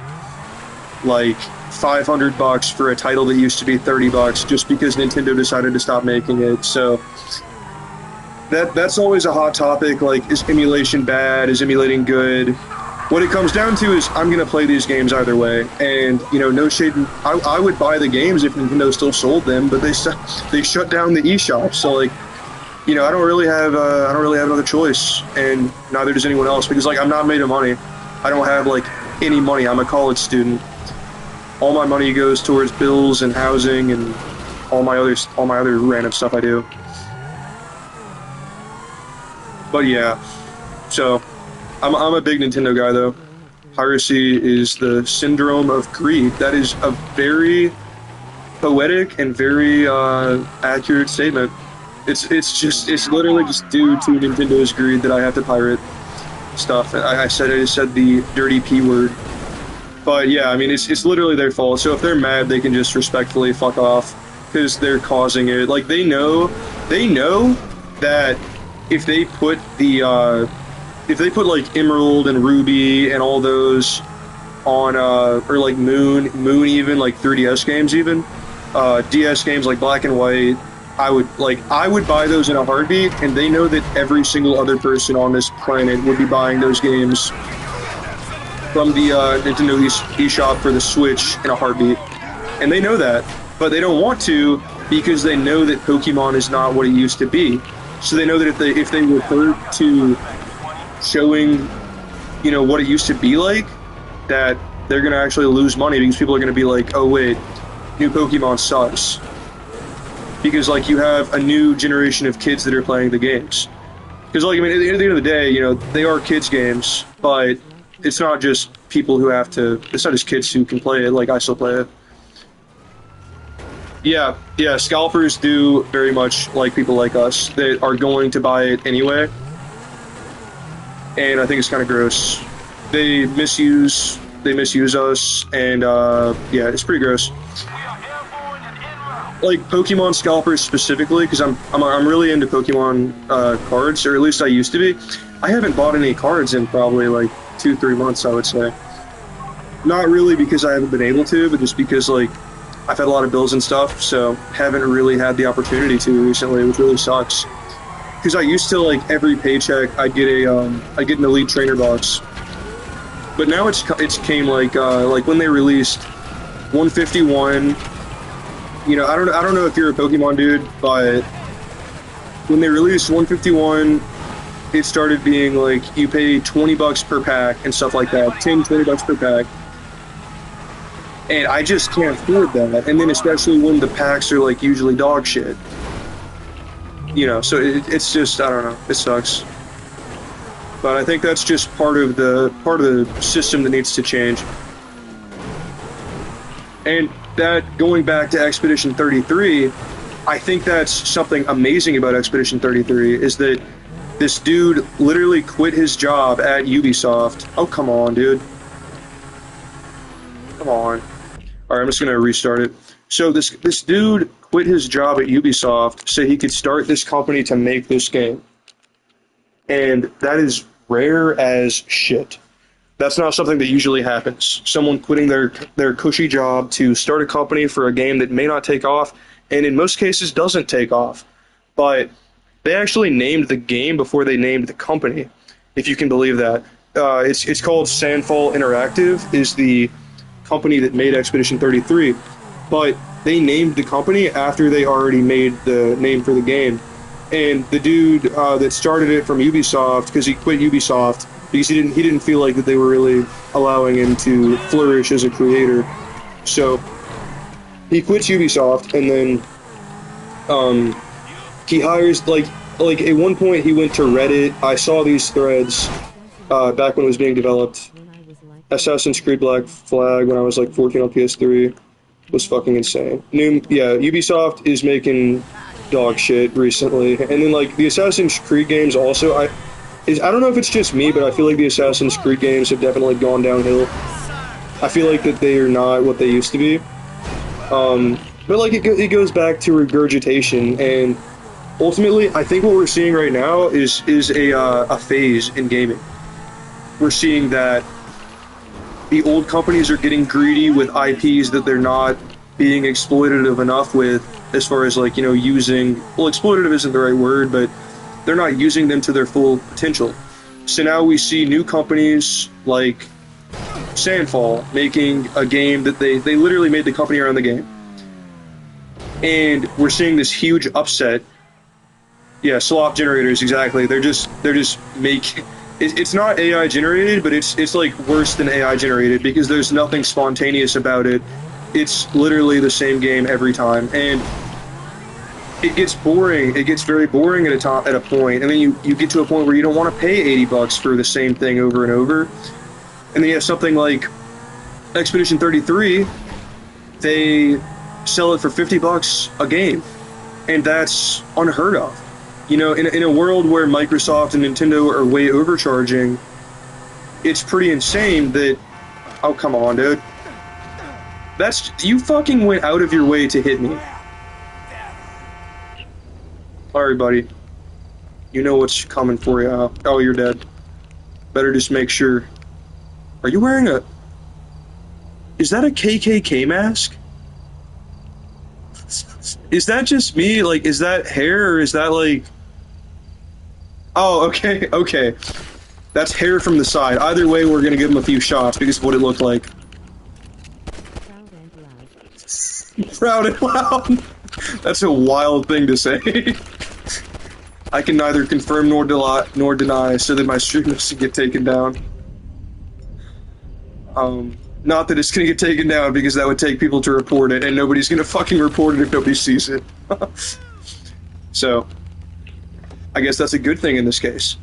like $500 for a title that used to be $30 just because Nintendo decided to stop making it. So that's always a hot topic. Like, is emulation bad? Is emulating good? What it comes down to is I'm gonna play these games either way, and no shade. I would buy the games if Nintendo still sold them, but they shut down the eShop. So like, I don't really have another choice, and neither does anyone else, because like I'm not made of money. I don't have like any money. I'm a college student. All my money goes towards bills and housing and all my other random stuff I do. But yeah, so I'm a big Nintendo guy though. Piracy is the syndrome of greed. That is a very poetic and very accurate statement. It's literally just due to Nintendo's greed that I have to pirate stuff. I said the dirty P word. But yeah, I mean, it's literally their fault. So if they're mad, they can just respectfully fuck off because they're causing it. Like they know that if they put like Emerald and Ruby and all those on or like Moon even, like 3DS games even, DS games like Black and White, I would buy those in a heartbeat, and they know that every single other person on this planet would be buying those games from the Nintendo eShop for the Switch in a heartbeat. And they know that, but they don't want to because they know that Pokemon is not what it used to be. So they know that if they revert to showing, what it used to be like, that they're going to actually lose money because people are going to be like, oh wait, new Pokemon sucks. Because like you have a new generation of kids that are playing the games. Because like, I mean, at the end of the day, they are kids games, but it's not just people who have to. It's not just kids who can play it. Like I still play it. Yeah, yeah. Scalpers do very much like people like us that are going to buy it anyway, and I think it's kind of gross. They misuse us, and yeah, it's pretty gross. Like Pokemon scalpers specifically, because I'm really into Pokemon cards, or at least I used to be. I haven't bought any cards in probably like 2-3 months, I would say. Not really because I haven't been able to, but just because like I've had a lot of bills and stuff, so haven't really had the opportunity to recently, which really sucks. Because I used to, like, every paycheck I'd get an Elite Trainer box, but now it's came like when they released 151. You know, I don't know if you're a Pokemon dude, but when they released 151, it started being like you pay $20 per pack and stuff like that, $10-20 per pack, and I just can't afford that. And then especially when the packs are like usually dog shit, you know. So it's just, I don't know, it sucks. But I think that's just part of the system that needs to change. And that, going back to Expedition 33, I think that's something amazing about Expedition 33 is that this dude literally quit his job at Ubisoft. Oh, come on, dude. Come on. Alright, I'm just gonna restart it. So this dude quit his job at Ubisoft so he could start this company to make this game. And that is rare as shit. That's not something that usually happens. Someone quitting their cushy job to start a company for a game that may not take off, and in most cases doesn't take off. But they actually named the game before they named the company, if you can believe that. It's called Sandfall Interactive, is the company that made Expedition 33. But they named the company after they already made the name for the game. And the dude that started it from Ubisoft, because he quit Ubisoft, because he didn't feel like that they were really allowing him to flourish as a creator. So he quits Ubisoft, and then he hires, like at one point he went to Reddit. I saw these threads back when it was being developed. Assassin's Creed Black Flag when I was like 14 on PS3 was fucking insane. Ubisoft is making dog shit recently, and then like the Assassin's Creed games also. I don't know if it's just me, but I feel like the Assassin's Creed games have definitely gone downhill. I feel like that they are not what they used to be. But like it goes back to regurgitation, and ultimately, I think what we're seeing right now is a phase in gaming. We're seeing that the old companies are getting greedy with IPs that they're not being exploitative enough with, as far as like, you know, using, well, exploitative isn't the right word, but they're not using them to their full potential. So now we see new companies like Sandfall making a game that they literally made the company around the game. And we're seeing this huge upset. Yeah, slop generators, exactly. They're just making, it's not AI generated, but it's like worse than AI generated because there's nothing spontaneous about it. It's literally the same game every time, and it gets boring. It gets very boring at a point, and then you get to a point where you don't want to pay $80 for the same thing over and over. And then you have something like Expedition 33. They sell it for $50 a game, and that's unheard of. You know, in a world where Microsoft and Nintendo are way overcharging, it's pretty insane that. Oh, come on, dude. You fucking went out of your way to hit me. Alright, buddy. You know what's coming for you. Oh, you're dead. Better just make sure. Are you wearing a... Is that a KKK mask? Is that just me? Like, is that hair, or is that like... Oh, okay, okay. That's hair from the side. Either way, we're gonna give him a few shots because of what it looked like. Proud and loud. That's a wild thing to say. I can neither confirm nor deny, so that my stream doesn't get taken down. Not that it's gonna get taken down, because that would take people to report it, and nobody's gonna fucking report it if nobody sees it. So, I guess that's a good thing in this case.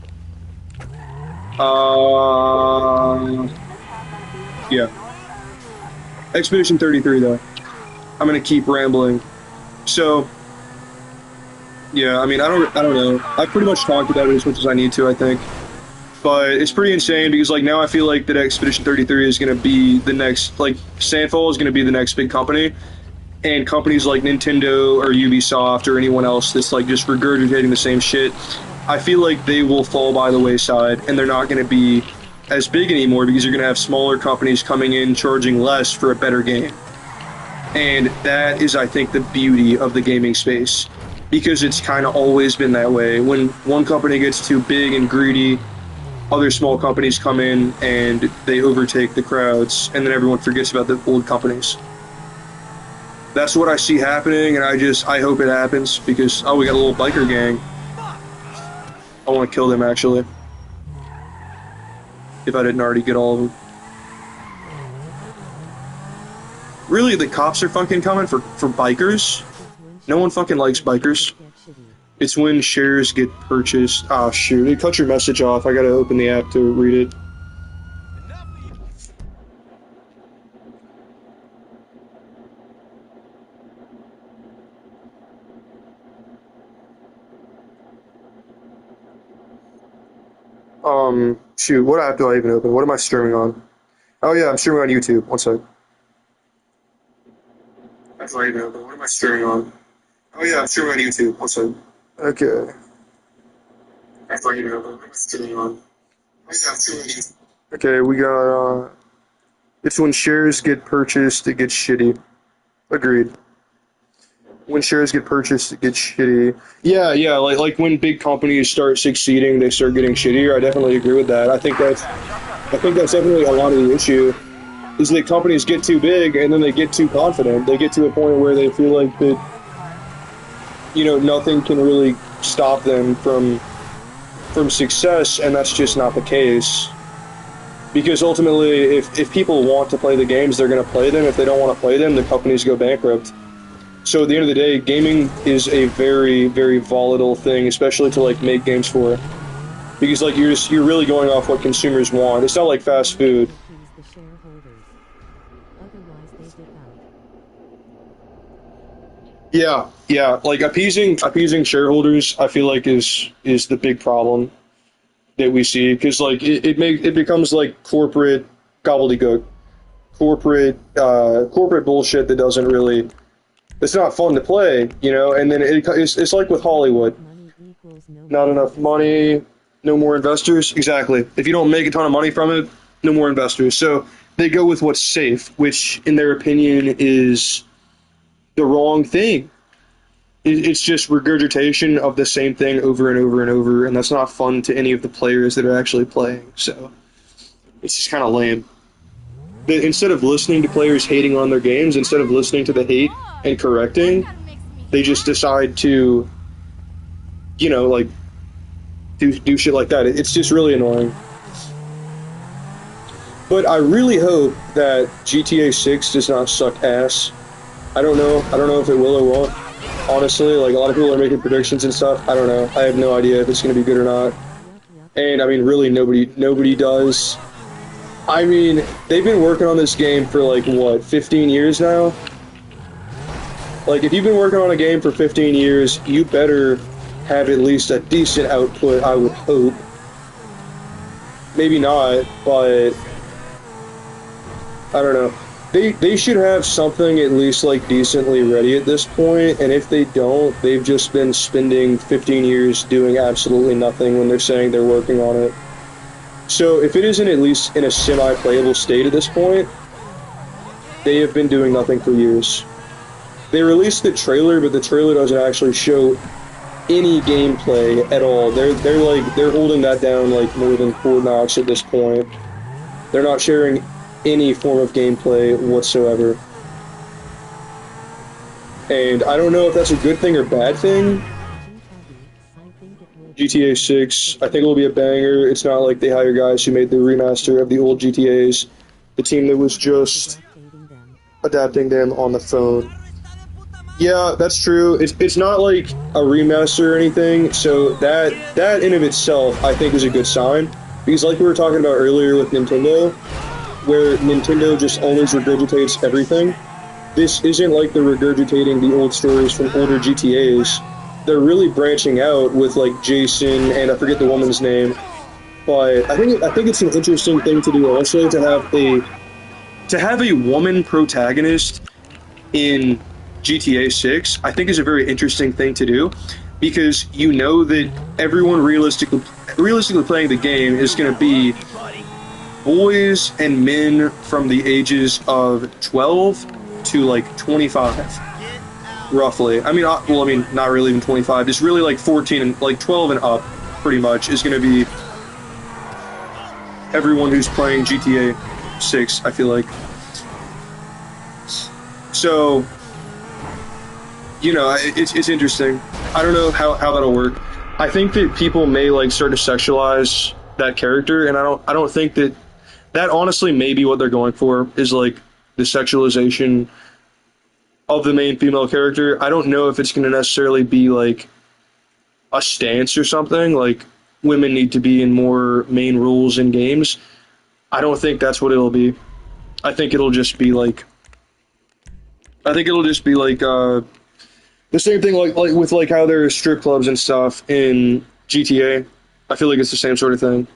Yeah. Expedition 33, though. I'm gonna keep rambling. So, yeah, I mean, I don't know. I've pretty much talked about it as much as I need to, I think. But it's pretty insane because, like, now I feel like that Expedition 33 is gonna be the next, like, Sandfall is gonna be the next big company. And companies like Nintendo or Ubisoft or anyone else that's, like, just regurgitating the same shit, I feel like they will fall by the wayside and they're not gonna be as big anymore because you're gonna have smaller companies coming in charging less for a better game. And that is, I think, the beauty of the gaming space, because it's kind of always been that way. When one company gets too big and greedy, other small companies come in and they overtake the crowds, and then everyone forgets about the old companies. That's what I see happening, and I hope it happens, because, oh, we got a little biker gang. I want to kill them, actually. If I didn't already get all of them. Really, the cops are fucking coming for bikers? No one fucking likes bikers. It's when shares get purchased. Oh, shoot. It cut your message off. I gotta open the app to read it. Shoot. What app do I even open? What am I streaming on? Oh, yeah, I'm streaming on YouTube. One sec. That's what What am I streaming on? Oh yeah, I'm streaming on YouTube. One second. Okay. That's what What am I streaming on? Oh yeah, I'm streaming on YouTube. Okay, we got, it's when shares get purchased, it gets shitty. Agreed. When shares get purchased, it gets shitty. Yeah, like when big companies start succeeding, they start getting shittier. I definitely agree with that. I think that's definitely a lot of the issue. Is that companies get too big and then they get too confident. They get to a point where they feel like that, you know, nothing can really stop them from success, and that's just not the case. Because ultimately, if people want to play the games, they're going to play them. If they don't want to play them, the companies go bankrupt. So at the end of the day, gaming is a very, very volatile thing, especially to like make games for. Because like you're really going off what consumers want. It's not like fast food. Yeah, like appeasing shareholders, I feel like is the big problem that we see, because like it becomes like corporate gobbledygook, corporate bullshit that doesn't really, it's not fun to play, you know. And then it's like with Hollywood, not enough money, no more investors. Exactly. If you don't make a ton of money from it, no more investors. So they go with what's safe, which in their opinion is the wrong thing. It's just regurgitation of the same thing over and over and over, and that's not fun to any of the players that are actually playing. So it's just kind of lame. Instead of listening to players hating on their games, instead of listening to the hate and correcting, they just decide to, you know, like do shit like that. It's just really annoying. But I really hope that GTA 6 does not suck ass. I don't know if it will or won't. Honestly, like a lot of people are making predictions and stuff. I don't know. I have no idea if it's going to be good or not. And I mean, really, nobody does. I mean, they've been working on this game for like what, 15 years now? Like, if you've been working on a game for 15 years, you better have at least a decent output, I would hope. Maybe not, but I don't know. They should have something at least like decently ready at this point, and if they don't, they've just been spending 15 years doing absolutely nothing when they're saying they're working on it. So if it isn't at least in a semi-playable state at this point, they have been doing nothing for years. They released the trailer, but the trailer doesn't actually show any gameplay at all. They're holding that down like more than Fort Knox at this point. They're not sharing any form of gameplay whatsoever. And I don't know if that's a good thing or bad thing. GTA 6, I think it will be a banger. It's not like they hire guys who made the remaster of the old GTAs, the team that was just adapting them on the phone. Yeah, that's true. It's not like a remaster or anything, so that in of itself I think is a good sign. Because like we were talking about earlier with Nintendo, where Nintendo just always regurgitates everything. This isn't like they're regurgitating the old stories from older GTAs. They're really branching out with like Jason and I forget the woman's name, but I think it's an interesting thing to do also to have a woman protagonist in GTA 6. I think is a very interesting thing to do because you know that everyone realistically playing the game is going to be boys and men from the ages of 12 to like 25, roughly. I mean, not really even 25. Just really like 14 and like 12 and up, pretty much, is going to be everyone who's playing GTA 6, I feel like. So, you know, it's interesting. I don't know how that'll work. I think that people may like start to sexualize that character, and I don't think that honestly may be what they're going for, is like the sexualization of the main female character. I don't know if it's going to necessarily be like a stance or something, like women need to be in more main roles in games. I don't think that's what it'll be. I think it'll just be like the same thing like with like how there are strip clubs and stuff in GTA. I feel like it's the same sort of thing.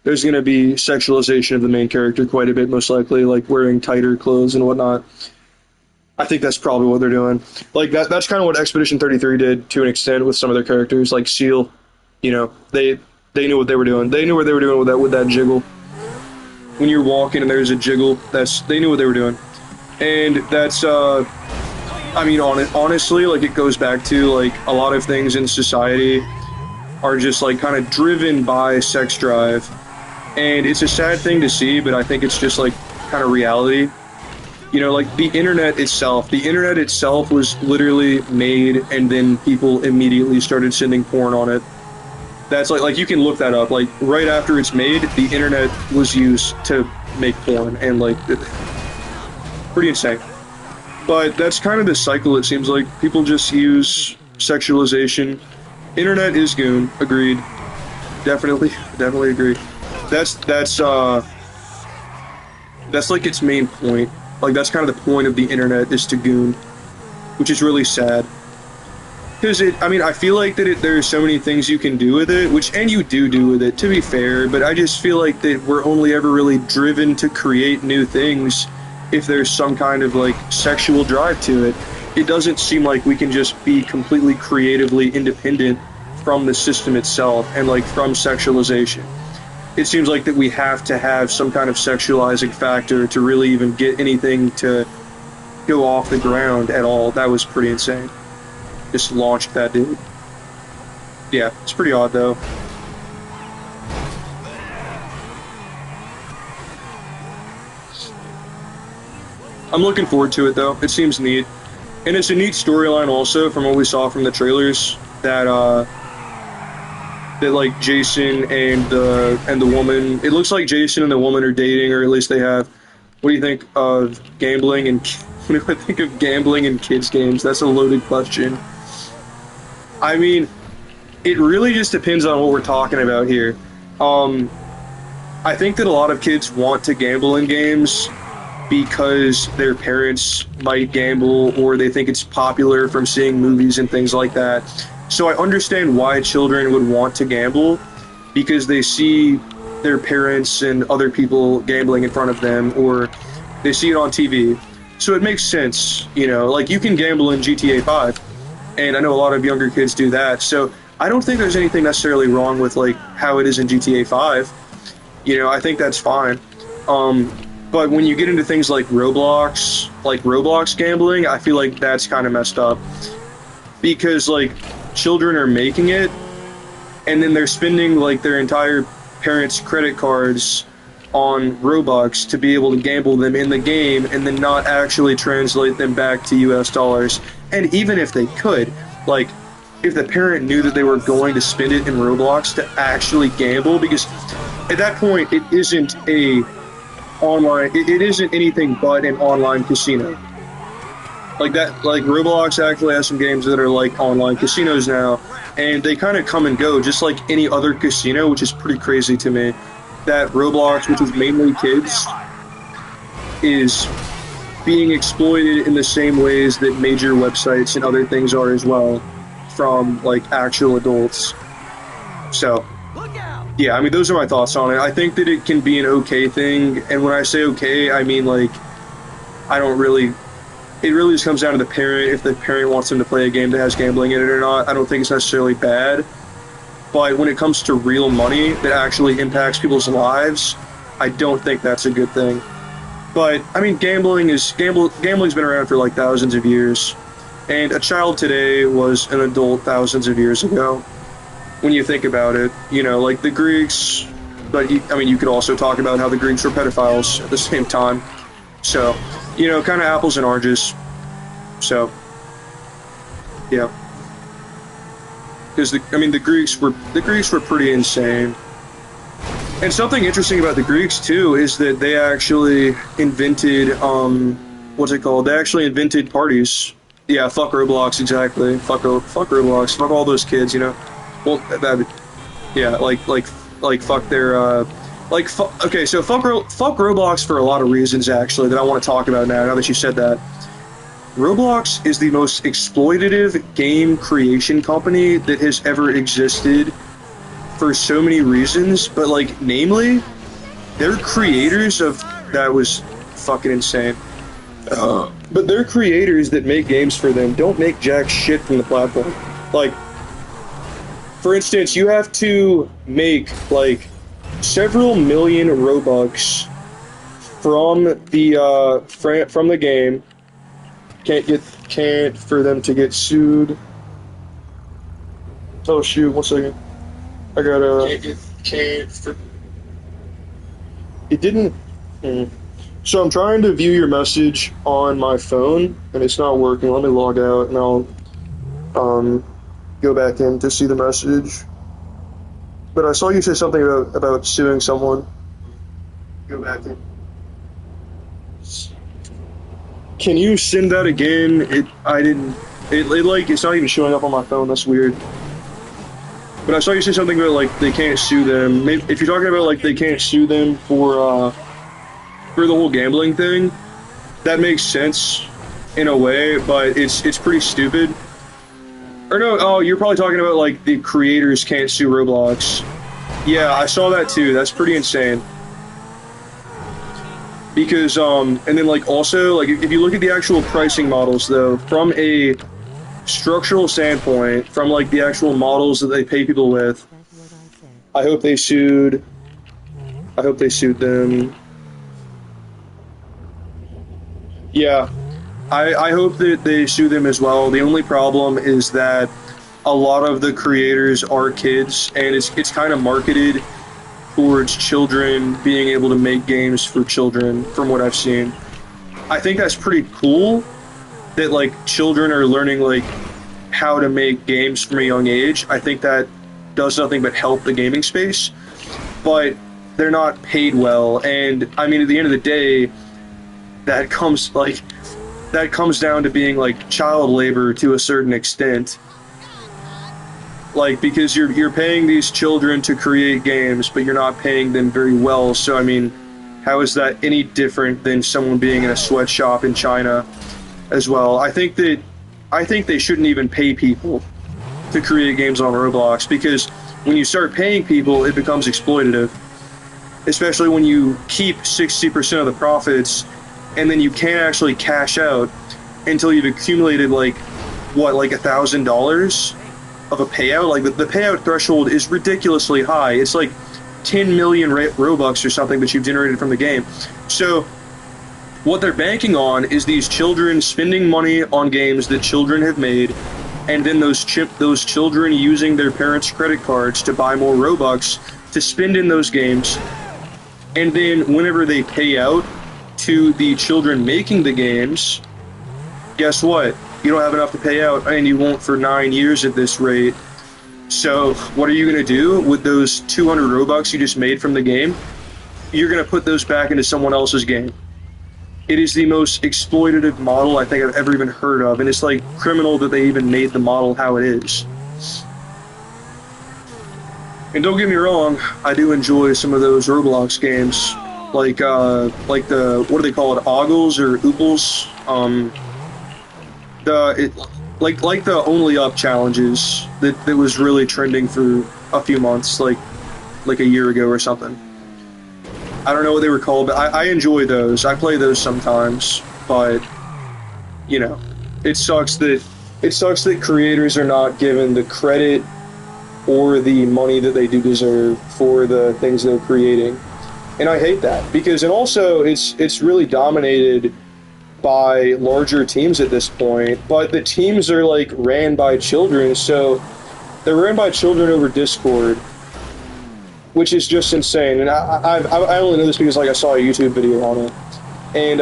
There's going to be sexualization of the main character quite a bit, most likely, like wearing tighter clothes and whatnot. I think that's probably what they're doing. Like that's kind of what Expedition 33 did to an extent with some of their characters, like Seal. You know, they knew what they were doing. They knew what they were doing with that jiggle. When you're walking and there's a jiggle, they knew what they were doing, and that's I mean, honestly, like it goes back to like a lot of things in society are just like kind of driven by sex drive. And it's a sad thing to see, but I think it's just like kind of reality. You know, like the internet itself was literally made and then people immediately started sending porn on it. That's like you can look that up. Like right after it's made, the internet was used to make porn, and like pretty insane. But that's kind of the cycle, it seems like. People just use sexualization. Internet is goon, agreed. Definitely agree. That's like its main point. Like that's kind of the point of the internet, is to goon, which is really sad. Because I feel like that there's so many things you can do with it, and you do with it, to be fair, but I just feel like that we're only ever really driven to create new things if there's some kind of like sexual drive to it. It doesn't seem like we can just be completely creatively independent from the system itself and like from sexualization. It seems like that we have to have some kind of sexualizing factor to really even get anything to go off the ground at all. That was pretty insane. Just launched that dude. Yeah, it's pretty odd though. I'm looking forward to it though. It seems neat. And it's a neat storyline also from what we saw from the trailers, that like Jason and the woman, it looks like Jason and the woman are dating, or at least they have. What do you think of gambling and what do I think of gambling in kids games? That's a loaded question. I mean, it really just depends on what we're talking about here. I think that a lot of kids want to gamble in games because their parents might gamble, or they think it's popular from seeing movies and things like that. So I understand why children would want to gamble, because they see their parents and other people gambling in front of them, or they see it on TV. So it makes sense, you know, like you can gamble in GTA 5, and I know a lot of younger kids do that. So I don't think there's anything necessarily wrong with like how it is in GTA 5. You know, I think that's fine. But when you get into things like Roblox gambling, I feel like that's kind of messed up. Because, like, children are making it, and then they're spending, like, their entire parents' credit cards on Robux to be able to gamble them in the game, and then not actually translate them back to US dollars. And even if they could, like, if the parent knew that they were going to spend it in Roblox to actually gamble, because at that point, it isn't it isn't anything but an online casino. Like that, like Roblox actually has some games that are like online casinos now, and they kind of come and go just like any other casino, which is pretty crazy to me. That Roblox, which is mainly kids, is being exploited in the same ways that major websites and other things are as well, from like actual adults. So Look out! yeah, I mean, those are my thoughts on it. I think that it can be an okay thing, and when I say okay, I mean like, I don't really. It really just comes down to the parent. If the parent wants them to play a game that has gambling in it or not, I don't think it's necessarily bad. But when it comes to real money that actually impacts people's lives, I don't think that's a good thing. But I mean, gambling's been around for like thousands of years, and a child today was an adult thousands of years ago. When you think about it, you know, like the Greeks. But I mean, you could also talk about how the Greeks were pedophiles at the same time. So, you know, kind of apples and oranges. So, yeah. Because the Greeks were pretty insane. And something interesting about the Greeks too is that they actually invented what's it called? They actually invented parties. Yeah, fuck Roblox, exactly. Fuck Roblox. Fuck all those kids, you know. Well, yeah, like fuck their okay, so fuck Roblox for a lot of reasons, actually, that I want to talk about now that you said that. Roblox is the most exploitative game creation company that has ever existed for so many reasons, but, like, namely, their creators of... That was fucking insane. But their creators that make games for them don't make jack shit from the platform. Like, for instance, you have to make, like, several million Robux from the game. Can't for them to get sued. Oh shoot! 1 second. I gotta. It didn't. So I'm trying to view your message on my phone, and it's not working. Let me log out, and I'll go back in to see the message. But I saw you say something about suing someone. Go back in. Can you send that again? It's not even showing up on my phone. That's weird. But I saw you say something about like they can't sue them. Maybe, if you're talking about like they can't sue them for the whole gambling thing, that makes sense in a way, but it's pretty stupid. Or no, oh, you're probably talking about like the creators can't sue Roblox. Yeah, I saw that too. That's pretty insane. Because, and then, like, also, like, if you look at the actual pricing models, though, from a structural standpoint, from, like, the actual models that they pay people with, I hope they sued them. Yeah, I hope that they sue them as well. The only problem is that a lot of the creators are kids, and it's kind of marketed towards children being able to make games for children, from what I've seen. I think that's pretty cool that like children are learning like how to make games from a young age. I think that does nothing but help the gaming space, but they're not paid well, and I mean at the end of the day that comes down to being like child labor to a certain extent. Like, because you're paying these children to create games, but you're not paying them very well. So, I mean, how is that any different than someone being in a sweatshop in China as well? I think they shouldn't even pay people to create games on Roblox, because when you start paying people, it becomes exploitative. Especially when you keep 60% of the profits, and then you can't actually cash out until you've accumulated, like, what, like $1,000? Of a payout. Like the payout threshold is ridiculously high. It's like 10 million Robux or something that you've generated from the game. So what they're banking on is these children spending money on games that children have made, and then those children using their parents' credit cards to buy more Robux to spend in those games. And then whenever they pay out to the children making the games, guess what? You don't have enough to pay out, and you won't for 9 years at this rate. So what are you going to do with those 200 Robux you just made from the game? You're going to put those back into someone else's game. It is the most exploitative model I think I've ever even heard of, and it's like criminal that they even made the model how it is. And don't get me wrong, I do enjoy some of those Roblox games. like the, what do they call it, ogles or ooples? Like the only up challenges that was really trending for a few months, like a year ago or something. I don't know what they were called, but I enjoy those. I play those sometimes, but you know, it sucks that creators are not given the credit or the money that they do deserve for the things they're creating. And I hate that, because, and also it's really dominated by larger teams at this point, but the teams are like ran by children, so they're ran by children over Discord, which is just insane. And I only know this because like I saw a YouTube video on it, and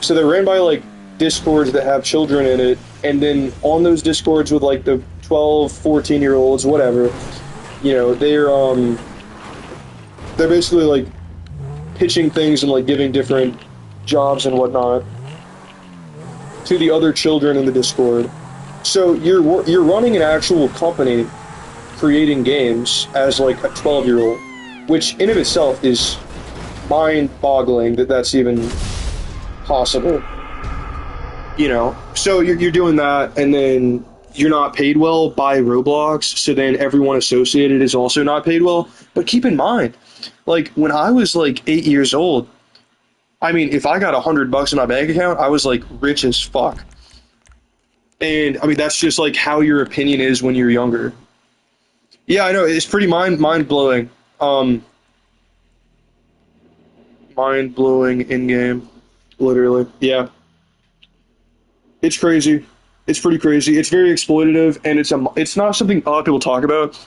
so they're ran by like Discords that have children in it, and then on those Discords with like the 12, 14-year-olds, whatever, you know, they're basically like pitching things and like giving different jobs and whatnot to the other children in the Discord. So you're running an actual company creating games as like a 12-year-old, which in of itself is mind-boggling that that's even possible. You know, so you're doing that, and then you're not paid well by Roblox, so then everyone associated is also not paid well. But keep in mind, like, when I was like 8 years old, I mean, if I got $100 in my bank account, I was like rich as fuck. And I mean, that's just like how your opinion is when you're younger. Yeah, I know, it's pretty mind-blowing. Mind-blowing in-game, literally. Yeah. It's crazy. It's pretty crazy. It's very exploitative, and it's not something a lot of people talk about.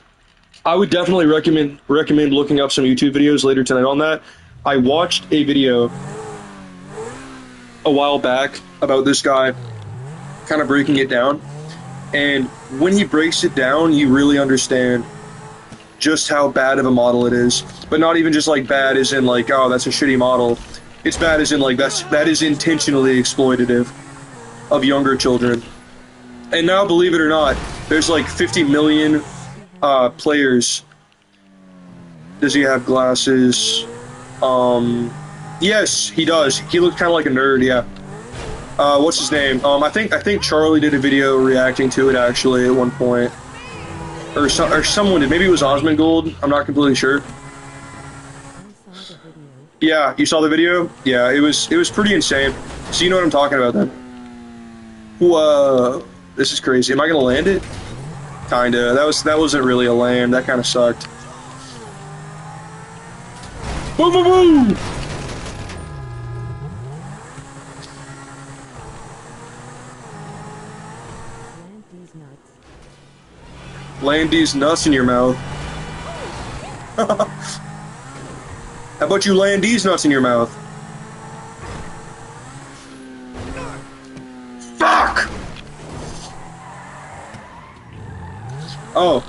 I would definitely recommend looking up some YouTube videos later tonight on that. I watched a video a while back about this guy kind of breaking it down, and when he breaks it down, you really understand just how bad of a model it is. But not even just like bad as in like, oh, that's a shitty model. It's bad as in like that is intentionally exploitative of younger children. And now, believe it or not, there's like 50 million players. Does he have glasses? Yes, he does. He looks kind of like a nerd, yeah. What's his name? I think Charlie did a video reacting to it actually at one point, or someone did. Maybe it was Osmongold. I'm not completely sure. Yeah, you saw the video? Yeah, it was pretty insane. So you know what I'm talking about then. Whoa, this is crazy. Am I gonna land it? Kinda. That wasn't really a land. That kind of sucked. Boom, boom, boom! Land these nuts in your mouth. How about you land these nuts in your mouth? Fuck! Oh,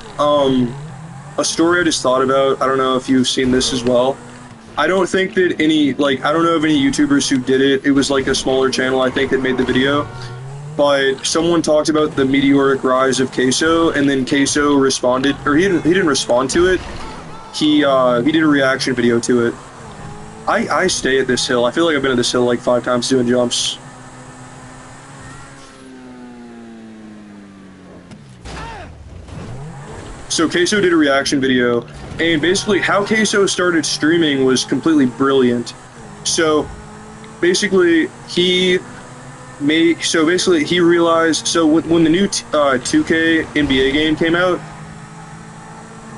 a story I just thought about. I don't know if you've seen this as well. I don't think that I don't know of any YouTubers who did it. It was like a smaller channel, I think, that made the video. But someone talked about the meteoric rise of Queso, and then Queso responded, or he didn't respond to it. He did a reaction video to it. I stay at this hill. I feel like I've been at this hill like 5 times doing jumps. So Queso did a reaction video, and basically how Queso started streaming was completely brilliant. So basically he realized, so when the new 2K NBA game came out,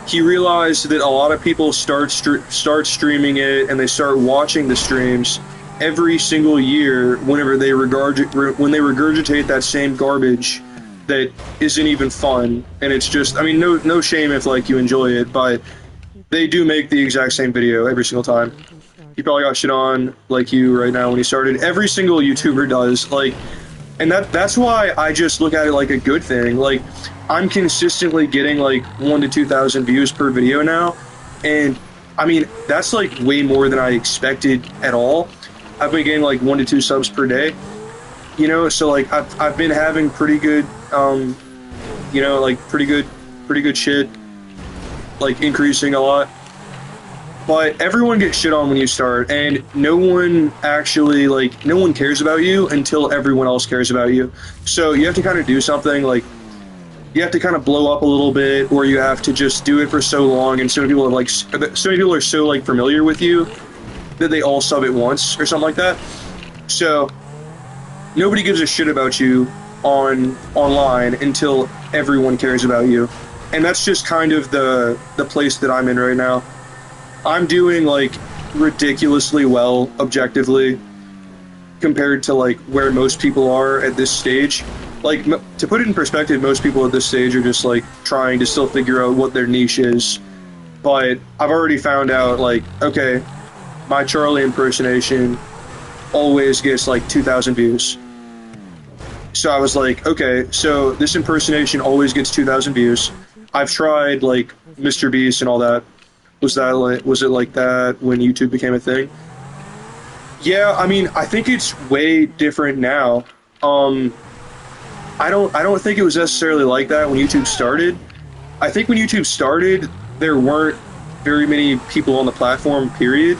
he realized that a lot of people start streaming it, and they start watching the streams every single year whenever they regurgitate that same garbage that isn't even fun. And it's just, I mean, no shame if like you enjoy it, but they do make the exact same video every single time. He probably got shit on like you right now when he started. Every single YouTuber does, like, and that's why I just look at it like a good thing. Like, I'm consistently getting like 1,000 to 2,000 views per video now, and I mean, that's like way more than I expected at all. I've been getting like 1 to 2 subs per day, you know, so like I've been having pretty good, you know, like pretty good shit, like increasing a lot. But everyone gets shit on when you start, and no one actually, like, no one cares about you until everyone else cares about you. So you have to kind of do something, like, you have to kind of blow up a little bit, or you have to just do it for so long, and so many people are, like, so many people are so, like, familiar with you that they all sub at once, or something like that. So nobody gives a shit about you online until everyone cares about you. And that's just kind of the place that I'm in right now. I'm doing, like, ridiculously well, objectively, compared to, like, where most people are at this stage. Like, to put it in perspective, most people at this stage are just, like, trying to still figure out what their niche is. But I've already found out, like, okay, my Charlie impersonation always gets, like, 2,000 views. So I was like, okay, so this impersonation always gets 2,000 views. I've tried, like, Mr. Beast and all that. Was it like that when YouTube became a thing? Yeah, I mean, I think it's way different now. I don't think it was necessarily like that when YouTube started. I think when YouTube started, there weren't very many people on the platform, period.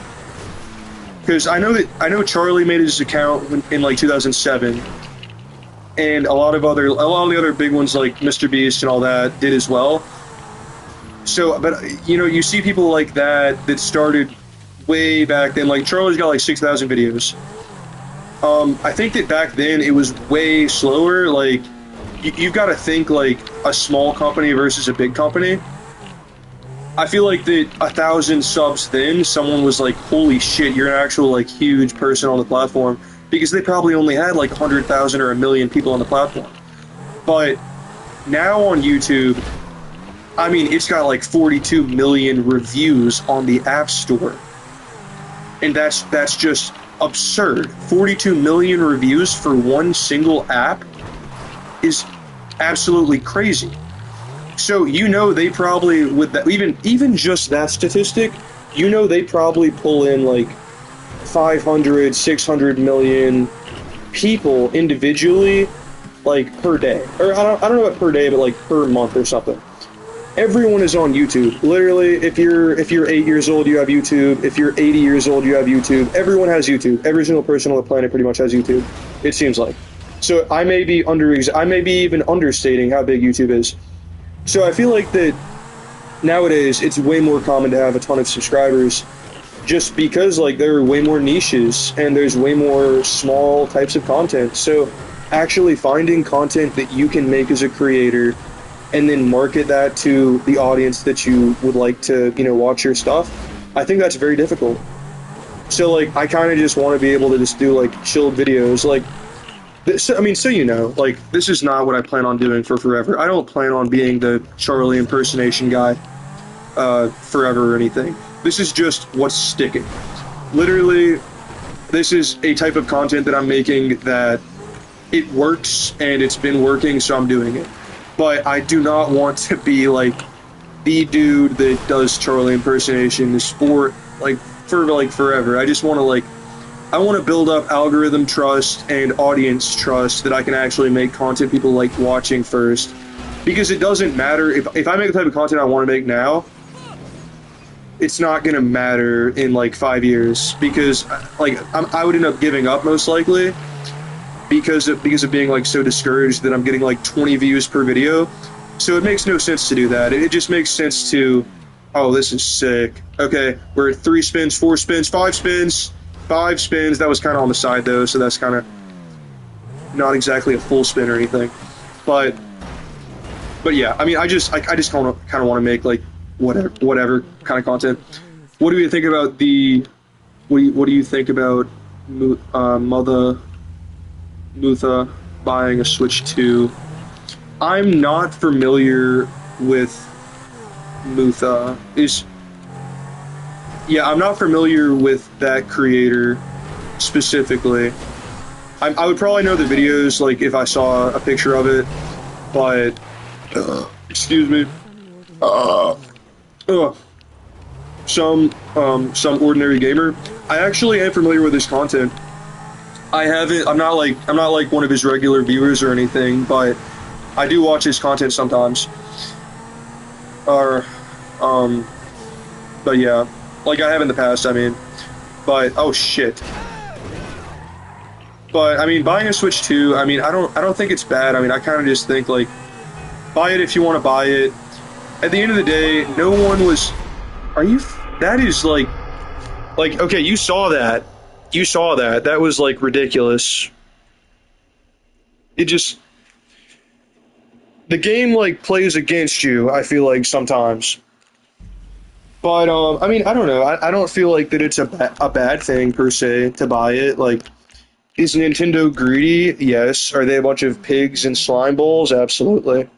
Because I know Charlie made his account in like 2007, and a lot of the other big ones like Mr. Beast and all that did as well. So, but you know, you see people like that started way back then. Like Charlie's got like 6,000 videos. I think that back then it was way slower. Like you've got to think like a small company versus a big company. I feel like that 1,000 subs then, someone was like, holy shit, you're an actual like huge person on the platform, because they probably only had like 100,000 or 1 million people on the platform. But now on YouTube, I mean, it's got like 42 million reviews on the App Store. And that's just absurd. 42 million reviews for one single app is absolutely crazy. So you know they probably, with that, even just that statistic, you know they probably pull in like 500, 600 million people individually, like per day. Or I don't know about per day, but like per month or something. Everyone is on YouTube. Literally, if you're 8 years old, you have YouTube. If you're 80 years old, you have YouTube. Everyone has YouTube. Every single person on the planet pretty much has YouTube. It seems like. So I may be even understating how big YouTube is. So I feel like that nowadays it's way more common to have a ton of subscribers, just because like there are way more niches and there's way more small types of content. So actually finding content that you can make as a creator and then market that to the audience that you would like to, you know, watch your stuff, I think that's very difficult. So, like, I kind of just want to be able to just do, like, chilled videos, like, this, I mean, so you know, like, this is not what I plan on doing for forever. I don't plan on being the Charlie impersonation guy, forever or anything. This is just what's sticking. Literally, this is a type of content that I'm making that it works, and it's been working, so I'm doing it. But I do not want to be like the dude that does Charlie impersonation, the sport, like for like forever. I just want to I want to build up algorithm trust and audience trust that I can actually make content people like watching first. Because it doesn't matter if I make the type of content I want to make now, it's not gonna matter in like 5 years, because like I would end up giving up most likely. Because of being like so discouraged that I'm getting like 20 views per video. So it makes no sense to do that. It just makes sense to, oh, this is sick. Okay, we're at 3 spins, 4 spins, 5 spins, 5 spins. That was kind of on the side though, so that's kind of not exactly a full spin or anything. But yeah, I mean, I just kind of want to make like whatever kind of content. What do you think about what do you think about Mutha buying a Switch 2? I'm not familiar with Mutha. I'm not familiar with that creator specifically. I would probably know the videos, like, if I saw a picture of it, but, excuse me, some ordinary gamer. I actually am familiar with his content. I'm not like one of his regular viewers or anything, but I do watch his content sometimes. But yeah, Like I have in the past, I mean. But oh shit. But I mean, buying a Switch 2, I mean, I don't think it's bad. I mean, I kind of just think like buy it if you want to buy it. At the end of the day, no one was. Are you? That is like okay, you saw that. You saw that. That was like ridiculous. It just the game like plays against you, I feel like sometimes. But I mean, I don't know. I don't feel like that it's a bad thing per se to buy it. Like, is Nintendo greedy? Yes. Are they a bunch of pigs and slime balls? Absolutely.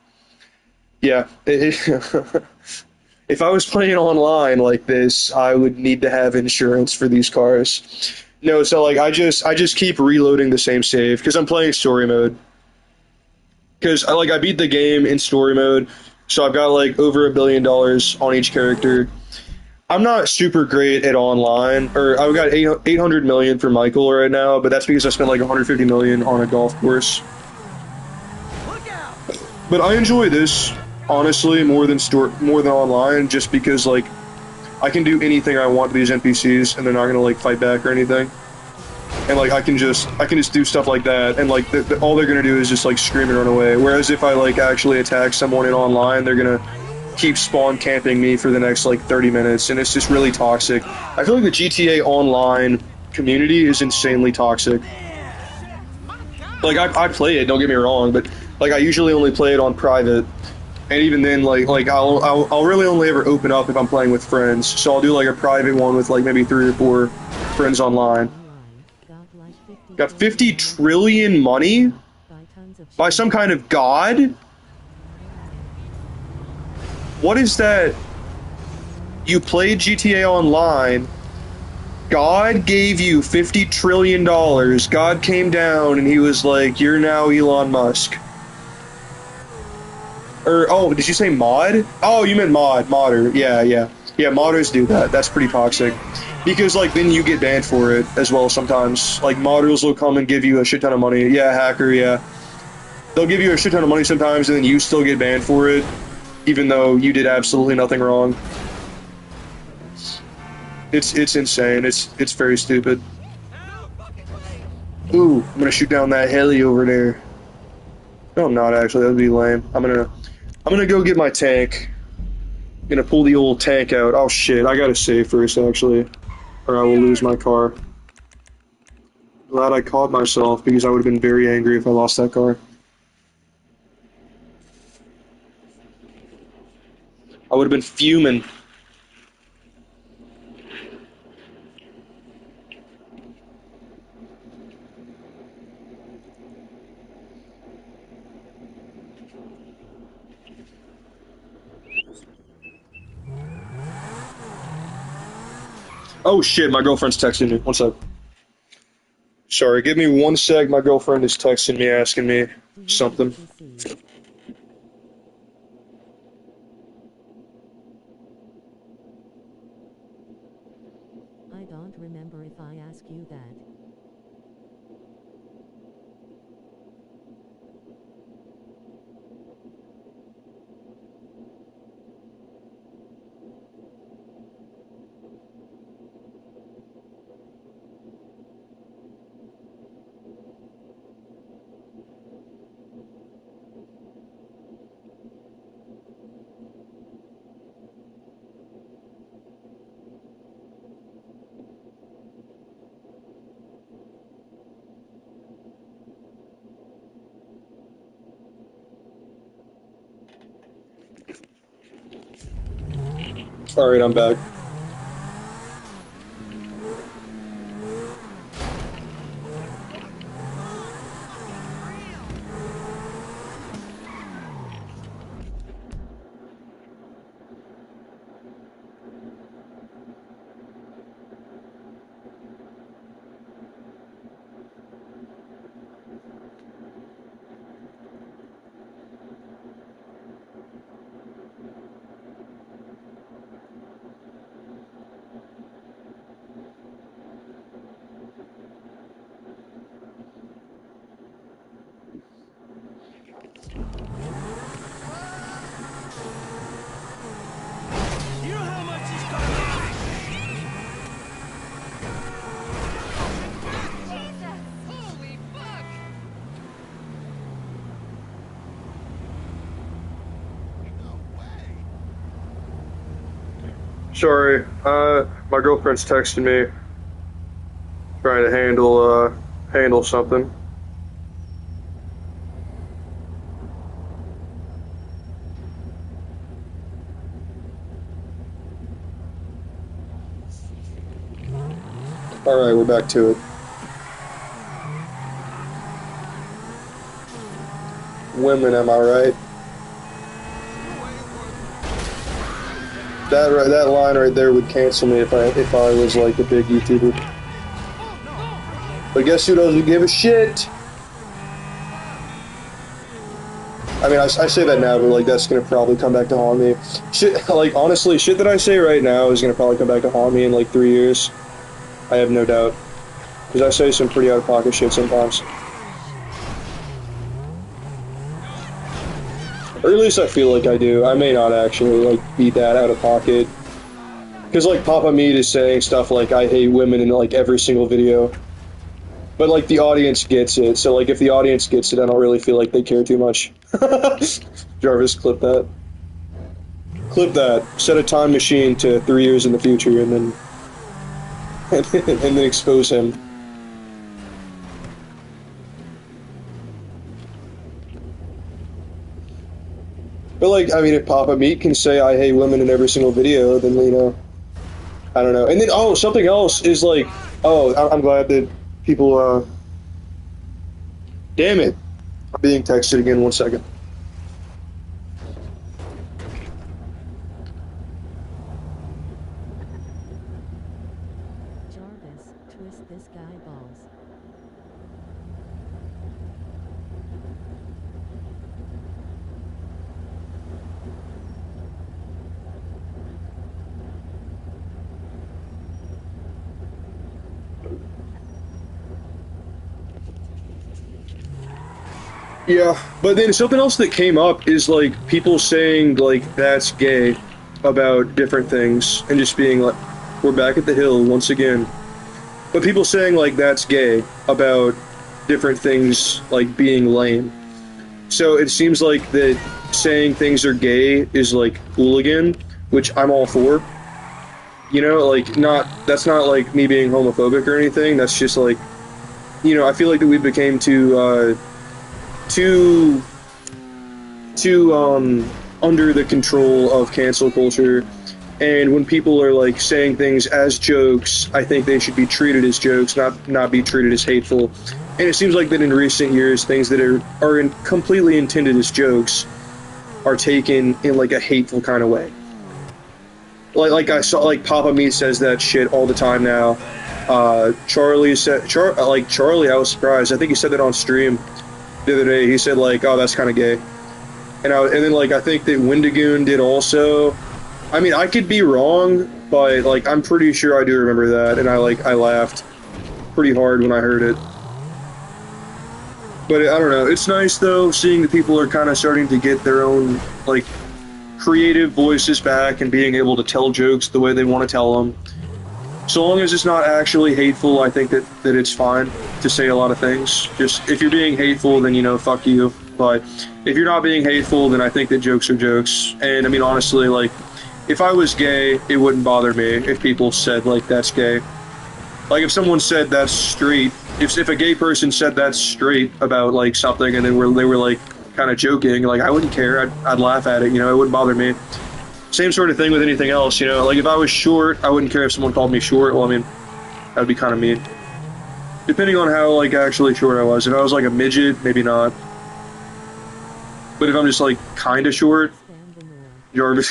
Yeah. If I was playing online like this, I would need to have insurance for these cars. No, so like I just keep reloading the same save because I'm playing story mode. Because I beat the game in story mode, so I've got like over $1 billion on each character. I'm not super great at online, or I've got 800 million for Michael right now, but that's because I spent like 150 million on a golf course. Look out! But I enjoy this honestly more than online, just because like I can do anything I want to these NPCs, and they're not gonna like fight back or anything. And like I can just do stuff like that, and like all they're gonna do is just like scream and run away. Whereas if I like actually attack someone in online, they're gonna keep spawn camping me for the next like 30 minutes, and it's just really toxic. I feel like the GTA Online community is insanely toxic. Like I play it, don't get me wrong, but like I usually only play it on private, and even then like I'll really only ever open up if I'm playing with friends. So I'll do like a private one with like maybe 3 or 4 friends online. Got 50 trillion money by some kind of god? What is that? You played GTA Online. God gave you $50 trillion. God came down and he was like, you're now Elon Musk. Or, oh, did you say mod? Oh, you meant modder. Yeah. Yeah, modders do that. That's pretty toxic. Because, like, then you get banned for it as well sometimes. Like, modders will come and give you a shit ton of money. Yeah, hacker, yeah. They'll give you a shit ton of money sometimes and then you still get banned for it, even though you did absolutely nothing wrong. It's insane. It's very stupid. Ooh, I'm gonna shoot down that heli over there. No, I'm not actually. That'd be lame. I'm gonna go get my tank. I'm gonna pull the old tank out. Oh shit! I gotta save first actually, or I will lose my car. Glad I caught myself because I would have been very angry if I lost that car. I would have been fuming. Oh shit, my girlfriend's texting me. One sec. Sorry, give me 1 sec. My girlfriend is texting me, asking me something. I don't remember if I asked you that. Alright, I'm back. You know how much this car costs? Sorry, my girlfriend's texting me, trying to handle something. All right, we're back to it. Women, am I right? That line right there would cancel me if I was like a big YouTuber. But guess who doesn't give a shit? I mean, I say that now, but like that's gonna probably come back to haunt me. Shit, like honestly, shit that I say right now is gonna probably come back to haunt me in like 3 years. I have no doubt, because I say some pretty out of pocket shit sometimes. Or at least I feel like I do. I may not actually like be that out of pocket. Because like Papa Meat is saying stuff like I hate women in like every single video. But like the audience gets it. So like if the audience gets it, I don't really feel like they care too much. Jarvis, clip that. Clip that. Set a time machine to 3 years in the future and then and then expose him. But like, I mean, if Papa Meat can say I hate women in every single video, then, you know, I don't know. And then, oh, something else is like, oh, I'm glad that people, damn it. I'm being texted again, 1 second. Jarvis, twist this guy balls. Yeah, but then something else that came up is like people saying like that's gay about different things and just being like, we're back at the hill once again. But people saying like that's gay about different things like being lame. So it seems like that saying things are gay is like hooligan, which I'm all for. You know, like that's not like me being homophobic or anything. That's just like, you know, I feel like that we became too under the control of cancel culture, and when people are like saying things as jokes, I think they should be treated as jokes, not be treated as hateful. And it seems like that in recent years, things that are completely intended as jokes are taken in like a hateful kind of way. Like I saw, like Papa Meat says that shit all the time now. Charlie said, Charlie, I was surprised. I think he said that on stream the other day. He said like, oh, that's kind of gay. And then like I think that Wendigoon did also. I mean, I could be wrong, but like I'm pretty sure I do remember that, and I laughed pretty hard when I heard it. But I don't know. It's nice though seeing that people are kind of starting to get their own like creative voices back and being able to tell jokes the way they want to tell them. So long as it's not actually hateful, I think that it's fine to say a lot of things. Just if you're being hateful, then, you know, fuck you. But if you're not being hateful, then I think that jokes are jokes. And I mean, honestly, like, if I was gay, it wouldn't bother me if people said, like, that's gay. Like, if someone said that's straight, if a gay person said that's straight about, like, something, and they were like, kind of joking, like, I wouldn't care. I'd laugh at it, you know, it wouldn't bother me. Same sort of thing with anything else, you know, like if I was short, I wouldn't care if someone called me short. Well, I mean, that'd be kind of mean. Depending on how, like, actually short I was. If I was, like, a midget, maybe not. But if I'm just, like, kind of short, Jarvis.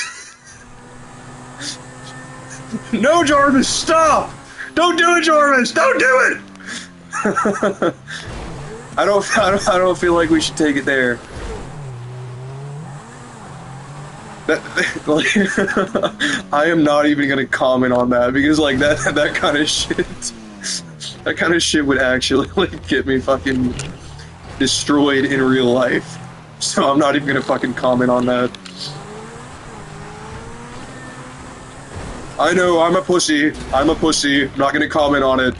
No, Jarvis, stop! Don't do it, Jarvis! Don't do it! I don't feel like we should take it there. I am not even gonna comment on that because like that kind of shit would actually like get me fucking destroyed in real life. So I'm not even gonna fucking comment on that. I know I'm a pussy. I'm not gonna comment on it.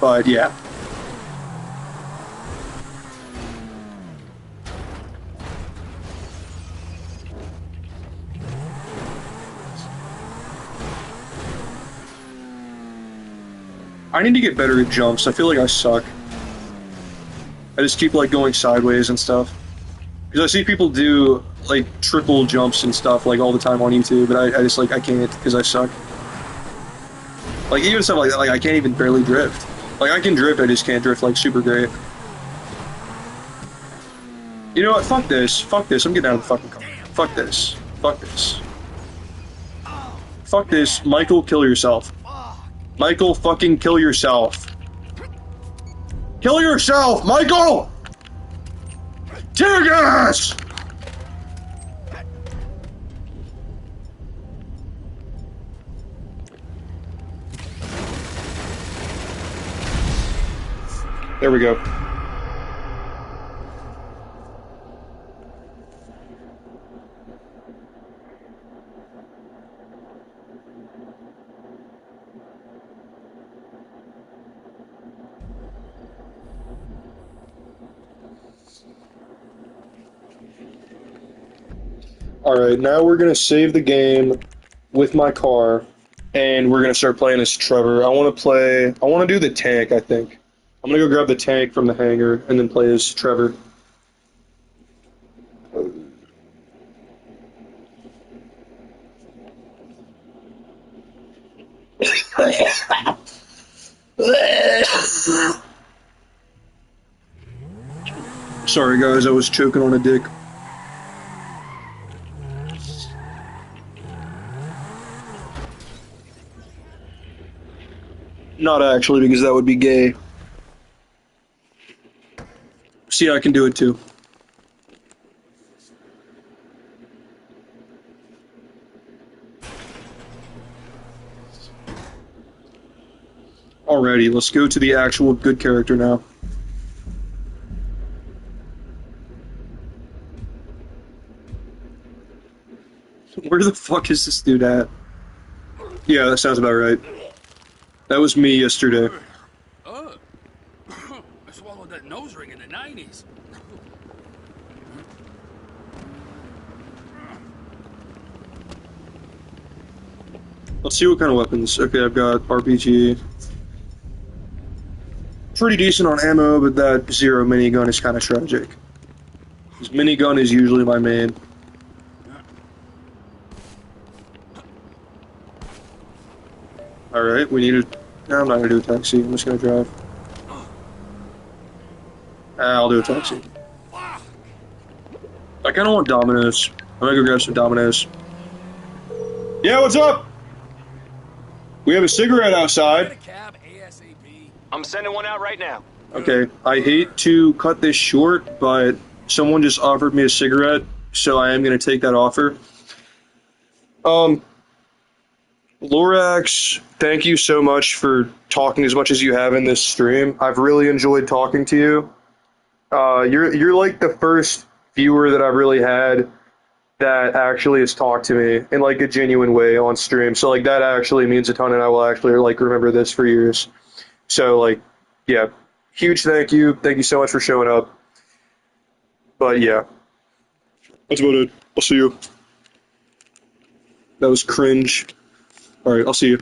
But yeah. I need to get better at jumps. I feel like I suck. I just keep like going sideways and stuff. Because I see people do like triple jumps and stuff like all the time on YouTube, but I just like I can't because I suck. Like even stuff like that, like I can't even barely drift. Like I can drift, I just can't drift like super great. You know what? Fuck this. Fuck this. I'm getting out of the fucking car. Fuck this. Fuck this. Fuck this. Michael, kill yourself. Michael, fucking kill yourself. Kill yourself, Michael! Tear gas! There we go. Alright, now we're gonna save the game with my car, and we're gonna start playing as Trevor. I wanna do the tank, I think. I'm gonna go grab the tank from the hangar, and then play as Trevor. Sorry guys, I was choking on a dick. Not actually, because that would be gay. See, I can do it too. Alrighty, let's go to the actual good character now. Where the fuck is this dude at? Yeah, that sounds about right. That was me yesterday. I swallowed that nose ring in the 90s. Let's see what kind of weapons. Okay, I've got RPG. Pretty decent on ammo, but that Zero minigun is kind of tragic. This minigun is usually my main. Alright, we need to... No, I'm not gonna do a taxi. I'm just gonna drive. I'll do a taxi. I kinda want Domino's. I'm gonna go grab some Domino's. Yeah, what's up? We have a cigarette outside. I'm sending one out right now. Okay, I hate to cut this short, but someone just offered me a cigarette, so I am gonna take that offer. Lorax, thank you so much for talking as much as you have in this stream. I've really enjoyed talking to you. You're like the first viewer that I've really had that actually has talked to me in like a genuine way on stream. So like that actually means a ton, and I will actually like remember this for years. So like, yeah, huge thank you. Thank you so much for showing up. But yeah, that's about it. I'll see you. That was cringe. All right, I'll see you.